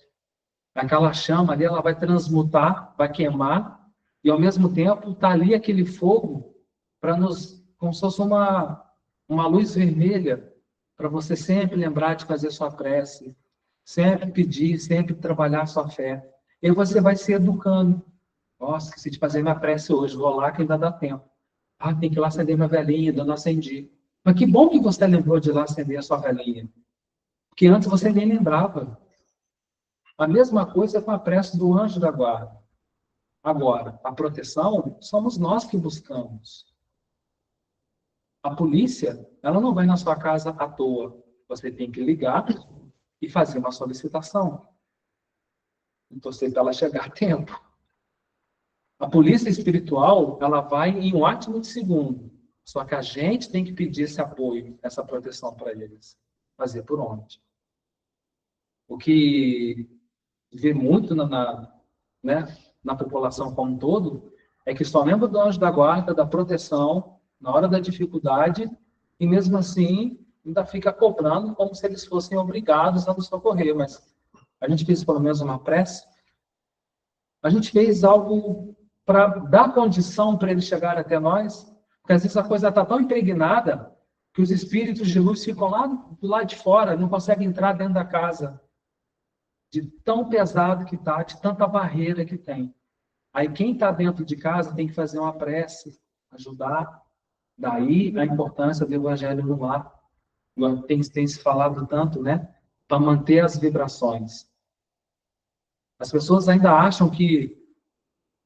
Aquela chama ali, ela vai transmutar, vai queimar, e ao mesmo tempo está ali aquele fogo para nos, como se fosse uma luz vermelha, para você sempre lembrar de fazer sua prece, sempre pedir, sempre trabalhar sua fé. E você vai se educando. Nossa, esqueci de fazer minha prece hoje, vou lá que ainda dá tempo. Ah, tem que ir lá acender minha velhinha, ainda não acendi. Mas que bom que você lembrou de ir lá acender a sua velhinha. Porque antes você nem lembrava. A mesma coisa com a prece do anjo da guarda. Agora, a proteção somos nós que buscamos. A polícia, ela não vai na sua casa à toa. Você tem que ligar e fazer uma solicitação. E torcer para ela chegar a tempo. A polícia espiritual, ela vai em um átimo de segundo. Só que a gente tem que pedir esse apoio, essa proteção para eles. Fazer por onde? O que vê muito né, na população como um todo é que só lembra do anjo da guarda, da proteção, na hora da dificuldade, e mesmo assim ainda fica cobrando como se eles fossem obrigados a nos socorrer. Mas a gente fez pelo menos uma prece, a gente fez algo para dar condição para eles chegarem até nós, porque às vezes a coisa está tão impregnada que os espíritos de luz ficam lá do lado de fora, não conseguem entrar dentro da casa, de tão pesado que está, de tanta barreira que tem. Aí quem está dentro de casa tem que fazer uma prece, ajudar. Daí a importância do evangelho no lar. Tem se falado tanto, né? Para manter as vibrações. As pessoas ainda acham que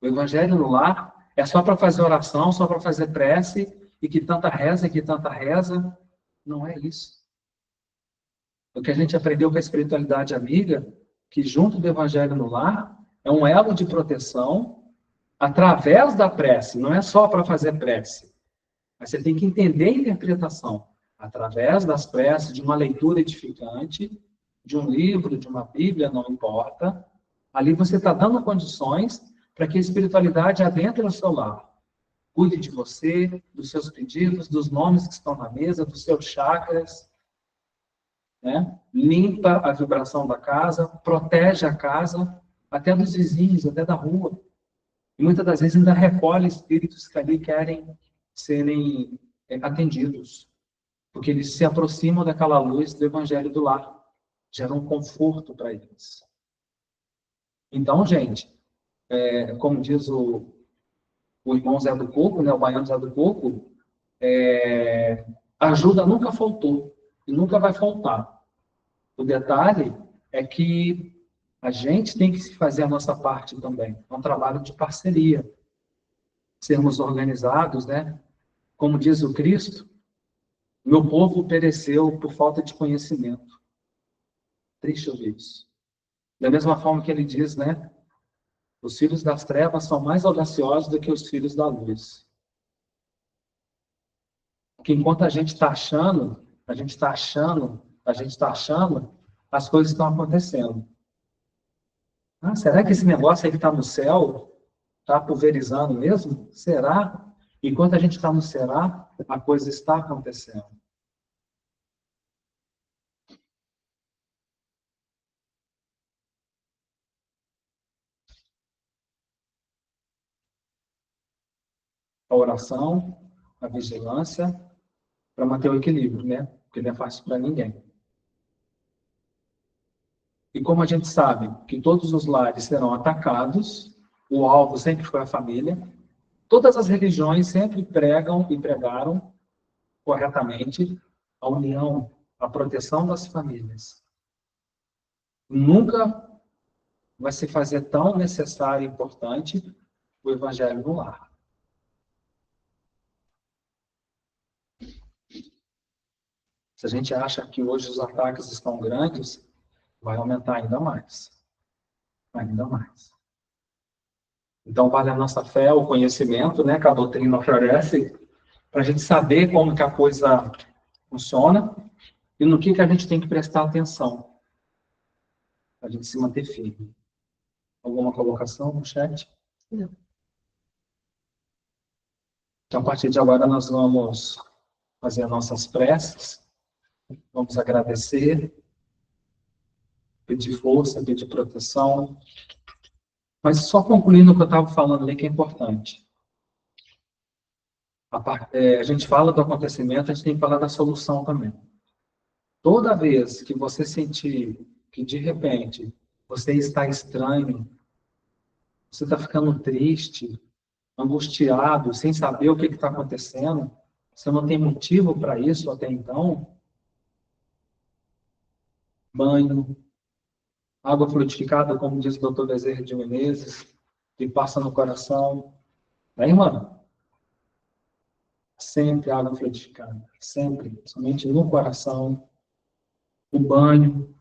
o evangelho no lar é só para fazer oração, só para fazer prece, e que tanta reza, e que tanta reza. Não é isso. O que a gente aprendeu com a espiritualidade amiga, que junto do evangelho no lar, é um elo de proteção através da prece, não é só para fazer prece. Mas você tem que entender a interpretação. Através das preces, de uma leitura edificante, de um livro, de uma Bíblia, não importa. Ali você está dando condições para que a espiritualidade adentre no seu lar. Cuide de você, dos seus pedidos, dos nomes que estão na mesa, dos seus chakras. Né? Limpa a vibração da casa, protege a casa, até dos vizinhos, até da rua. E muitas das vezes ainda recolhe espíritos que ali querem serem atendidos, porque eles se aproximam daquela luz do Evangelho do lar, gera um conforto para eles. Então, gente, como diz o irmão Zé do Coco, né, o baiano Zé do Coco, ajuda nunca faltou e nunca vai faltar. O detalhe é que a gente tem que fazer a nossa parte também. É um trabalho de parceria. Sermos organizados, né? Como diz o Cristo, meu povo pereceu por falta de conhecimento. Triste ouvir isso. Da mesma forma que ele diz, né? Os filhos das trevas são mais audaciosos do que os filhos da luz. Porque enquanto a gente está achando, as coisas estão acontecendo. Ah, será que esse negócio aí que está no céu está pulverizando mesmo? Será? Enquanto a gente está no será, a coisa está acontecendo. A oração, a vigilância, para manter o equilíbrio, né? Porque não é fácil para ninguém. E como a gente sabe que todos os lares serão atacados, o alvo sempre foi a família, todas as religiões sempre pregam e pregaram corretamente a união, a proteção das famílias. Nunca vai se fazer tão necessário e importante o evangelho no lar. Se a gente acha que hoje os ataques estão grandes, vai aumentar ainda mais. Ainda mais. Então, vale a nossa fé, o conhecimento, né, que a doutrina oferece, para a gente saber como que a coisa funciona e no que a gente tem que prestar atenção, para a gente se manter firme. Alguma colocação no chat? Não. Então, a partir de agora, nós vamos fazer as nossas preces, vamos agradecer pedir força, pedir proteção. Mas só concluindo o que eu estava falando ali, que é importante. A gente fala do acontecimento, a gente tem que falar da solução também. Toda vez que você sentir que, de repente, você está estranho, você está ficando triste, angustiado, sem saber o que está acontecendo, você não tem motivo para isso até então, banho, água fluidificada, como diz o Dr. Bezerra de Menezes, que passa no coração. Né, irmã? Sempre água fluidificada, sempre, somente no coração, o banho.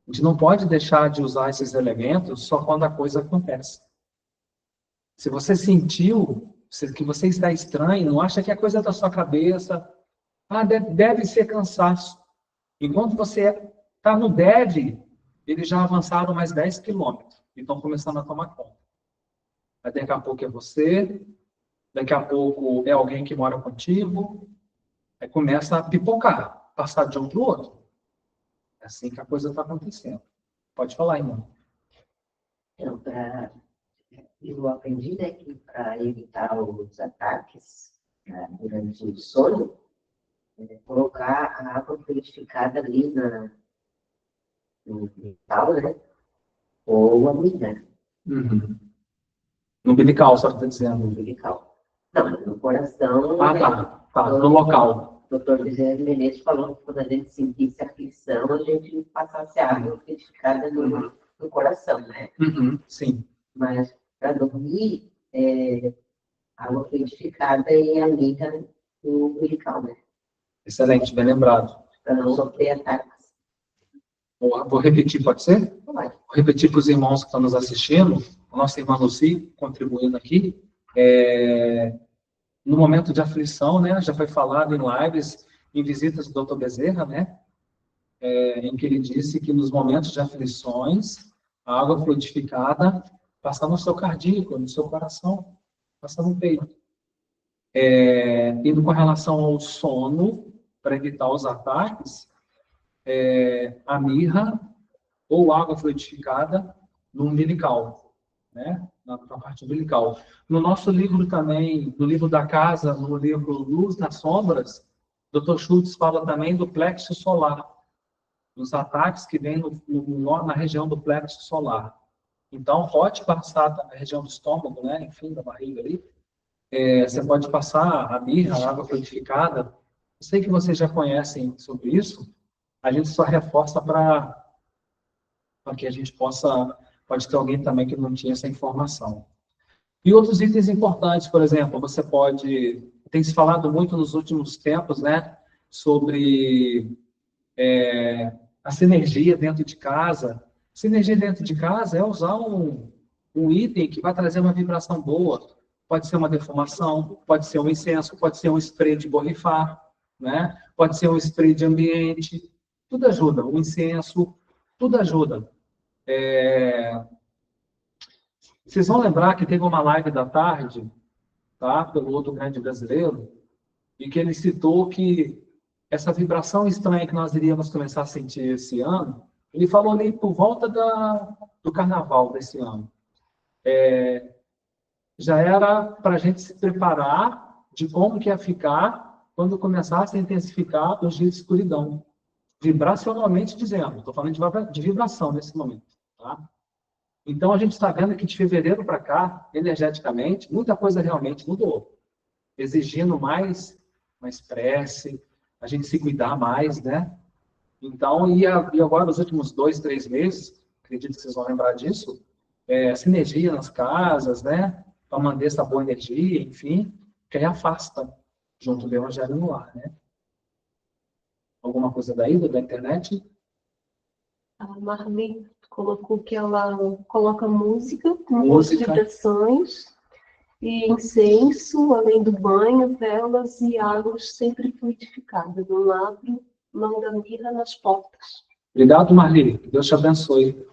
A gente não pode deixar de usar esses elementos só quando a coisa acontece. Se você sentiu que você está estranho, não acha que é coisa da sua cabeça, deve ser cansaço. Enquanto você está no deve, eles já avançaram mais 10 quilômetros e estão começando a tomar conta. Aí daqui a pouco é você, daqui a pouco é alguém que mora contigo, aí começa a pipocar, passar de um para o outro. É assim que a coisa está acontecendo. Pode falar, irmão. Então, eu aprendi, né, que para evitar os ataques durante o sono, colocar a água purificada ali no quintal, né? Ou a umidade. Uhum. No umbilical, só está dizendo. No umbilical. Não, no coração. Tá. No local. O doutor Bezerra de Menezes falou que quando a gente sentisse aflição, a gente passasse a água purificada no coração, né? Uhum. Sim. Mas para dormir, água purificada e a amiga no umbilical, né? Excelente, bem lembrado. Para não sofrer ataques. Vou repetir, pode ser? Vai. Vou repetir para os irmãos que estão nos assistindo, a nossa irmã Lucy, contribuindo aqui. No momento de aflição, né, já foi falado em lives, em visitas do Dr. Bezerra, né, em que ele disse que nos momentos de aflições, a água fluidificada passa no seu cardíaco, no seu coração, passa no peito. Indo com relação ao sono, para evitar os ataques, a mirra ou água fluidificada no umbilical, né? Na parte umbilical. No nosso livro também, no livro da casa, no livro Luz nas Sombras, Dr. Schultz fala também do plexo solar, dos ataques que vêm na região do plexo solar. Então, pode passar na região do estômago, né? Enfim, da barriga ali. Você pode passar a mirra, a água fluidificada. Eu sei que vocês já conhecem sobre isso. A gente só reforça para que a gente pode ter alguém também que não tinha essa informação. E outros itens importantes, por exemplo, tem se falado muito nos últimos tempos, né, sobre a sinergia dentro de casa. Sinergia dentro de casa é usar um item que vai trazer uma vibração boa. Pode ser uma defumação, pode ser um incenso, pode ser um spray de borrifar, né? Pode ser um spray de ambiente. Tudo ajuda. O incenso, tudo ajuda. Vocês vão lembrar que teve uma live da tarde, tá? Pelo outro grande brasileiro, e que ele citou que essa vibração estranha que nós iríamos começar a sentir esse ano, ele falou ali por volta do carnaval desse ano. Já era para a gente se preparar de como que ia ficar quando começasse a intensificar os dias de escuridão. Vibracionalmente dizendo, estou falando de vibração nesse momento, tá? Então, a gente está vendo que de fevereiro para cá, energeticamente, muita coisa realmente mudou. Exigindo mais prece, a gente se cuidar mais, né? Então, e agora, nos últimos 2, 3 meses, acredito que vocês vão lembrar disso, essa energia nas casas, né? Para manter essa boa energia, enfim, que aí afasta junto do Evangelho no lar, né? Alguma coisa daí, da internet? A Marli colocou que ela coloca música com vibrações e incenso, além do banho, velas e águas sempre fluidificadas. Não abre mão da mirra nas portas. Obrigado, Marli. Deus te abençoe.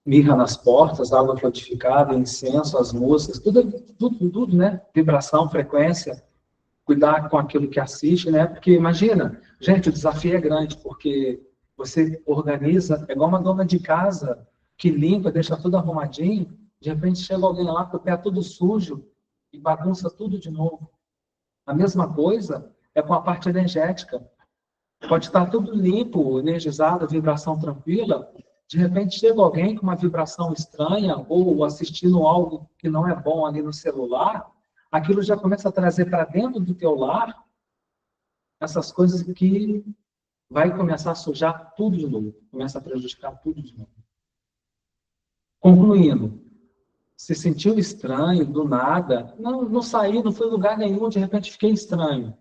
Mirra nas portas, água fluidificada, incenso, as músicas, tudo, né? Vibração, frequência. Cuidar com aquilo que assiste, né? Porque imagina, gente, o desafio é grande, porque Você organiza, é igual uma dona de casa que limpa, deixa tudo arrumadinho, de repente chega alguém lá com o pé tudo sujo e bagunça tudo de novo. A mesma coisa é com a parte energética. Pode estar tudo limpo, energizado, vibração tranquila. De repente chega alguém com uma vibração estranha ou assistindo algo que não é bom ali no celular, aquilo já começa a trazer para dentro do teu lar essas coisas que vai começar a sujar tudo de novo, começa a prejudicar tudo de novo. Concluindo, se sentiu estranho do nada, não saí, não fui em lugar nenhum, de repente fiquei estranho.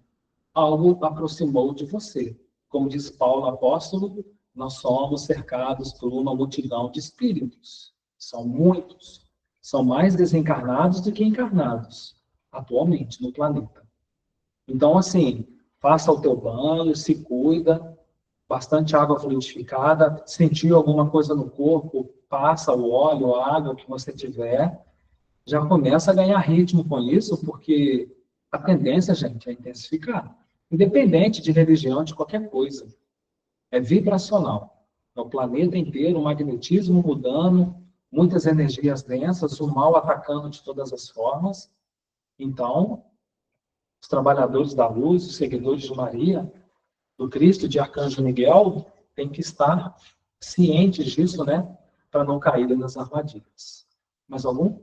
Algo aproximou de você. Como diz Paulo apóstolo, nós somos cercados por uma multidão de espíritos. São muitos. São mais desencarnados do que encarnados, atualmente, no planeta. Então, assim, faça o teu banho, se cuida, bastante água fluidificada, sentiu alguma coisa no corpo, passa o óleo, a água que você tiver, já começa a ganhar ritmo com isso, porque a tendência, gente, é intensificar. Independente de religião, de qualquer coisa. É vibracional. É o planeta inteiro, o magnetismo mudando, muitas energias densas, o mal atacando de todas as formas. Então, os trabalhadores da luz, os seguidores de Maria, do Cristo, de Arcanjo Miguel, têm que estar cientes disso, né? Para não caírem nas armadilhas. Mais algum?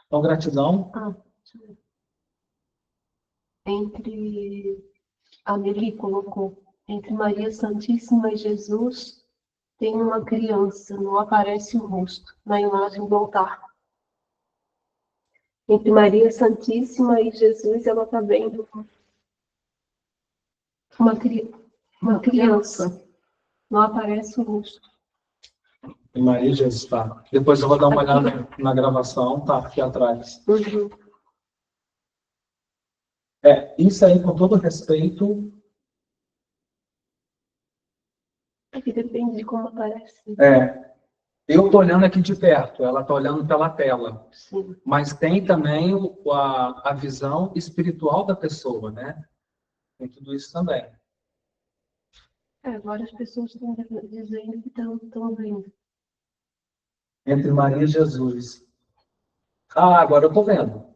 Então, gratidão. A Meli colocou, entre Maria Santíssima e Jesus, tem uma criança, não aparece o rosto na imagem do altar. Entre Maria Santíssima e Jesus, ela está vendo uma criança, não aparece o rosto. E Maria Jesus, tá. Depois eu vou dar uma olhada na gravação, tá aqui atrás. Uhum. Isso aí, com todo respeito. Aqui depende de como aparece. Eu estou olhando aqui de perto, ela está olhando pela tela. Sim. Mas tem também a visão espiritual da pessoa, né? Tem tudo isso também. Agora as pessoas estão dizendo que estão vendo. Entre Maria e Jesus. Agora eu estou vendo.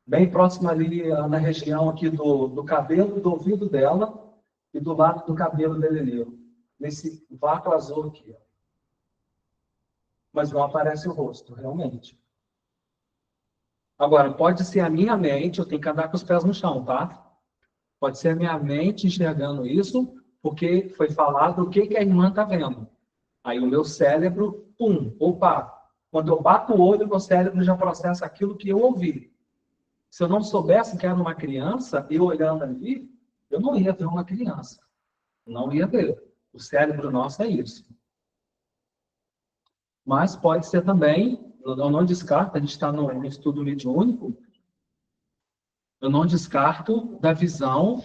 Bem próximo ali, na região aqui do cabelo, do ouvido dela e do lado do cabelo dele ali. Nesse vácuo azul aqui. Mas não aparece o rosto, realmente. Agora, pode ser a minha mente, eu tenho que andar com os pés no chão, tá? Pode ser a minha mente enxergando isso, porque foi falado o que a irmã está vendo. Aí o meu cérebro, opa! Quando eu bato o olho, meu cérebro já processa aquilo que eu ouvi. Se eu não soubesse que era uma criança, eu olhando ali, eu não ia ver uma criança. Não ia ver. O cérebro nosso é isso. Mas pode ser também, eu não descarto, a gente está no estudo mediúnico, eu não descarto da visão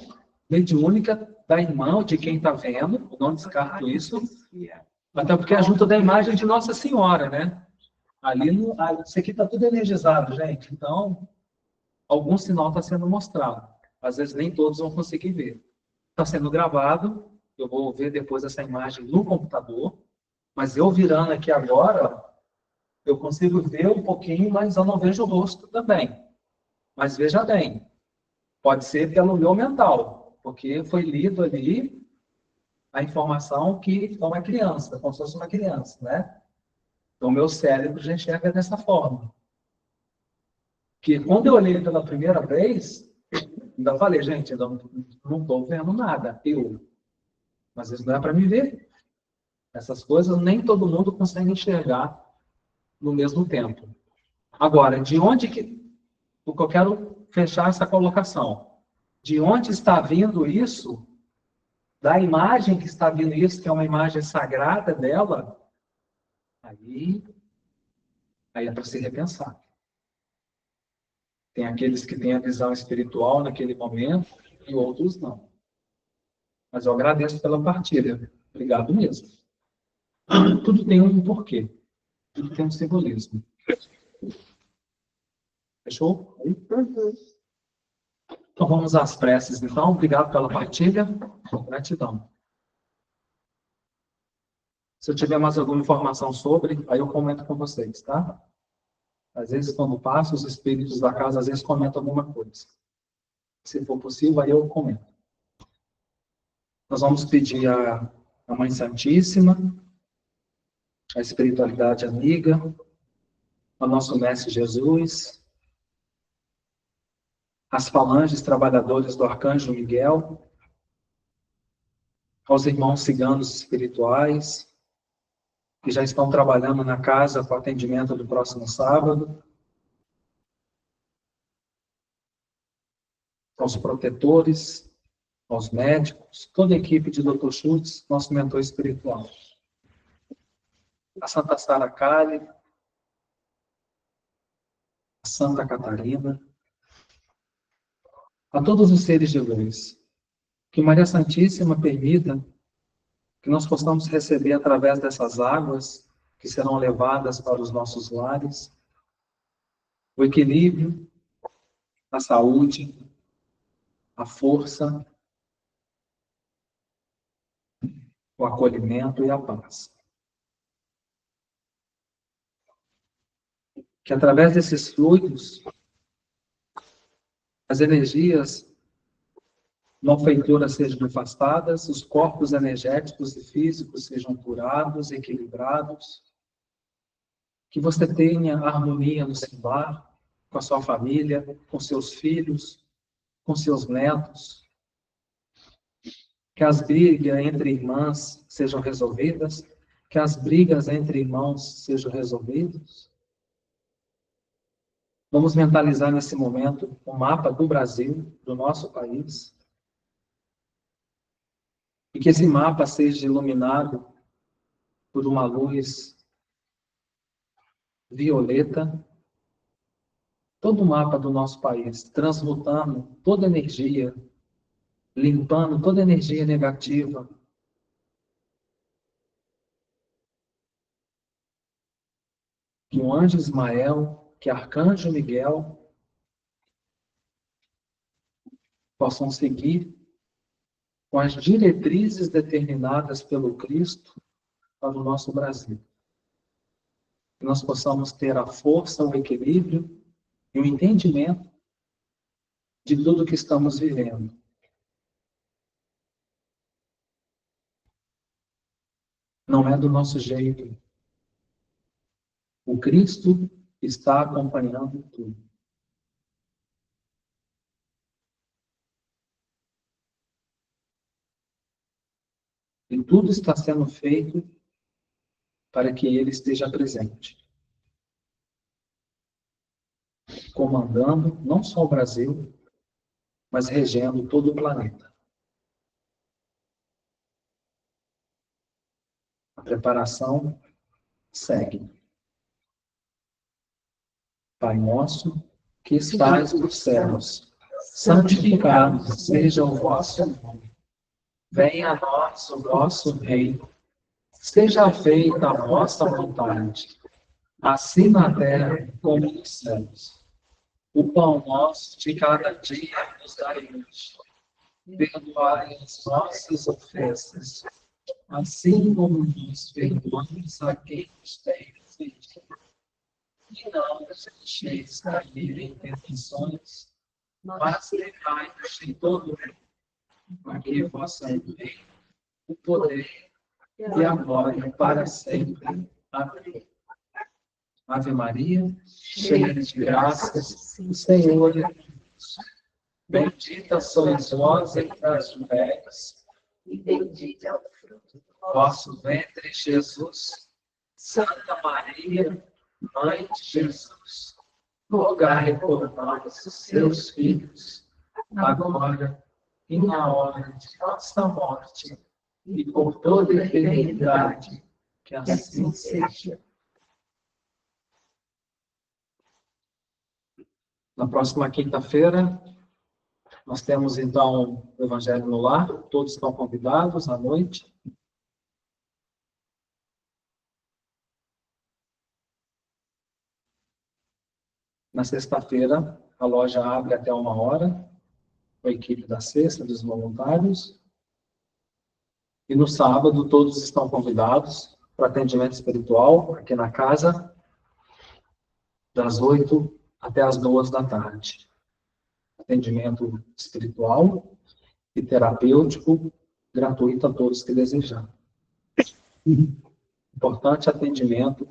mediúnica da irmã, ou de quem está vendo, eu não descarto isso, até porque é junto da imagem de Nossa Senhora, né? Ali, isso aqui está tudo energizado, gente, então, algum sinal está sendo mostrado. Às vezes nem todos vão conseguir ver. Está sendo gravado, eu vou ver depois essa imagem no computador, mas eu virando aqui agora, eu consigo ver um pouquinho, mas eu não vejo o rosto também. Mas veja bem, pode ser pelo meu mental, porque foi lido ali a informação que é uma criança, como se fosse uma criança, né? Então, o meu cérebro já enxerga dessa forma. Que quando eu olhei pela primeira vez, ainda falei, gente, ainda não estou vendo nada, mas isso não é para me ver. Essas coisas nem todo mundo consegue enxergar no mesmo tempo. Agora, de onde que... Porque eu quero fechar essa colocação. De onde está vindo isso? Da imagem que está vindo isso, que é uma imagem sagrada dela, aí é para se repensar. Tem aqueles que têm a visão espiritual naquele momento e outros não. Mas eu agradeço pela partilha. Obrigado mesmo. Tudo tem um porquê. Tudo tem um simbolismo. Fechou? Uhum. Então vamos às preces, então. Obrigado pela partilha. Gratidão. Se eu tiver mais alguma informação sobre, aí eu comento com vocês, tá? Às vezes, quando passo, os espíritos da casa, às vezes comentam alguma coisa. Se for possível, aí eu comento. Nós vamos pedir à Mãe Santíssima, à espiritualidade amiga, ao nosso Mestre Jesus, às falanges trabalhadores do Arcanjo Miguel, aos irmãos ciganos espirituais, que já estão trabalhando na casa para o atendimento do próximo sábado, aos protetores, aos médicos, toda a equipe de Dr. Schultz, nosso mentor espiritual. A Santa Sara Kali, a Santa Catarina, a todos os seres de luz. Que Maria Santíssima permita que nós possamos receber através dessas águas que serão levadas para os nossos lares, o equilíbrio, a saúde, a força, o acolhimento e a paz. Que através desses fluidos, as energias malfeitoras sejam afastadas, os corpos energéticos e físicos sejam curados, equilibrados, que você tenha harmonia no seu lar, com a sua família, com seus filhos, com seus netos, que as brigas entre irmãs sejam resolvidas, que as brigas entre irmãos sejam resolvidas. Vamos mentalizar nesse momento o mapa do Brasil, do nosso país, e que esse mapa seja iluminado por uma luz violeta, todo o mapa do nosso país, transmutando toda energia, limpando toda energia negativa. Que o anjo Ismael, que arcanjo Miguel possam seguir com as diretrizes determinadas pelo Cristo para o nosso Brasil. Que nós possamos ter a força, o equilíbrio e o entendimento de tudo que estamos vivendo. Não é do nosso jeito. O Cristo está acompanhando tudo. E tudo está sendo feito para que Ele esteja presente. Comandando não só o Brasil, mas regendo todo o planeta. A preparação segue. Pai nosso, que estais nos céus, santificado seja o vosso nome. Venha a nós o vosso reino. Seja feita a vossa vontade, assim na terra como nos céus. O pão nosso de cada dia nos dai hoje. Perdoai as nossas ofensas, assim como nós perdoamos a quem nos tem ofendido. E não nos deixeis cair em tentações, mas livrai-nos de todo mal. Porque vosso é o reino, o poder e a glória para sempre. Amém. Ave Maria, cheia de graças, o Senhor é convosco. Bendita sois vós entre as mulheres, E bendito é o fruto do vosso ventre, Jesus. Santa Maria, Mãe de Jesus, rogai por nós, seus filhos, agora e na hora de nossa morte, e por toda a eternidade. Que assim seja. Na próxima quinta-feira, nós temos então o Evangelho no Lar. Todos estão convidados à noite. Na sexta-feira, a loja abre até 1 hora. a equipe da sexta, dos voluntários. E no sábado, todos estão convidados para atendimento espiritual aqui na casa, das 8 até as 2 da tarde. Atendimento espiritual e terapêutico gratuito a todos que desejarem. Importante atendimento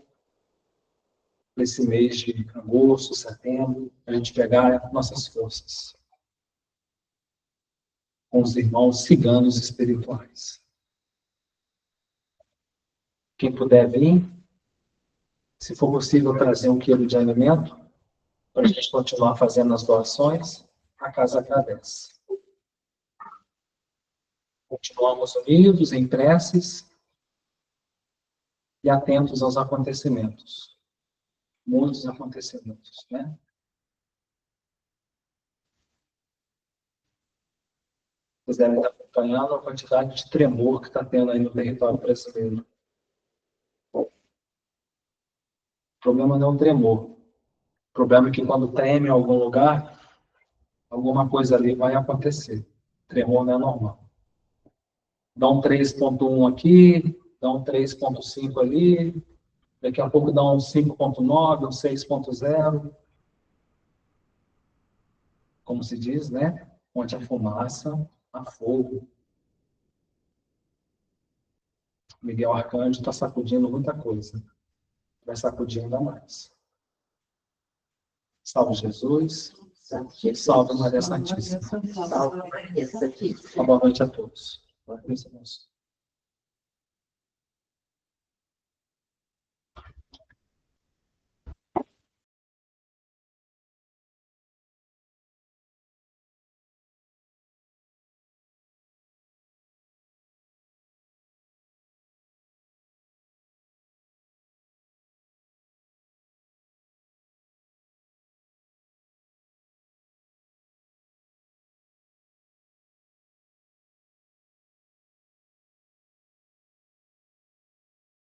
nesse mês de agosto, setembro, para a gente pegar nossas forças com os irmãos ciganos espirituais. Quem puder vir, se for possível trazer 1 quilo de alimento, para a gente continuar fazendo as doações, a casa agradece. Continuamos unidos em preces e atentos aos acontecimentos. Muitos acontecimentos, né? Vocês devem estar acompanhando a quantidade de tremor que está tendo aí no território brasileiro. O problema não é o tremor. O problema é que quando treme em algum lugar, alguma coisa ali vai acontecer. Tremor não é normal. Dá um 3.1 aqui, dá um 3.5 ali, daqui a pouco dá um 5.9, um 6.0. Como se diz, né? Onde a fumaça, há fogo. Miguel Arcanjo está sacudindo muita coisa. Vai sacudir ainda mais. Salve Jesus. Salve Maria Santíssima. Salve Maria Santíssima. Boa noite a todos. Deus abençoe.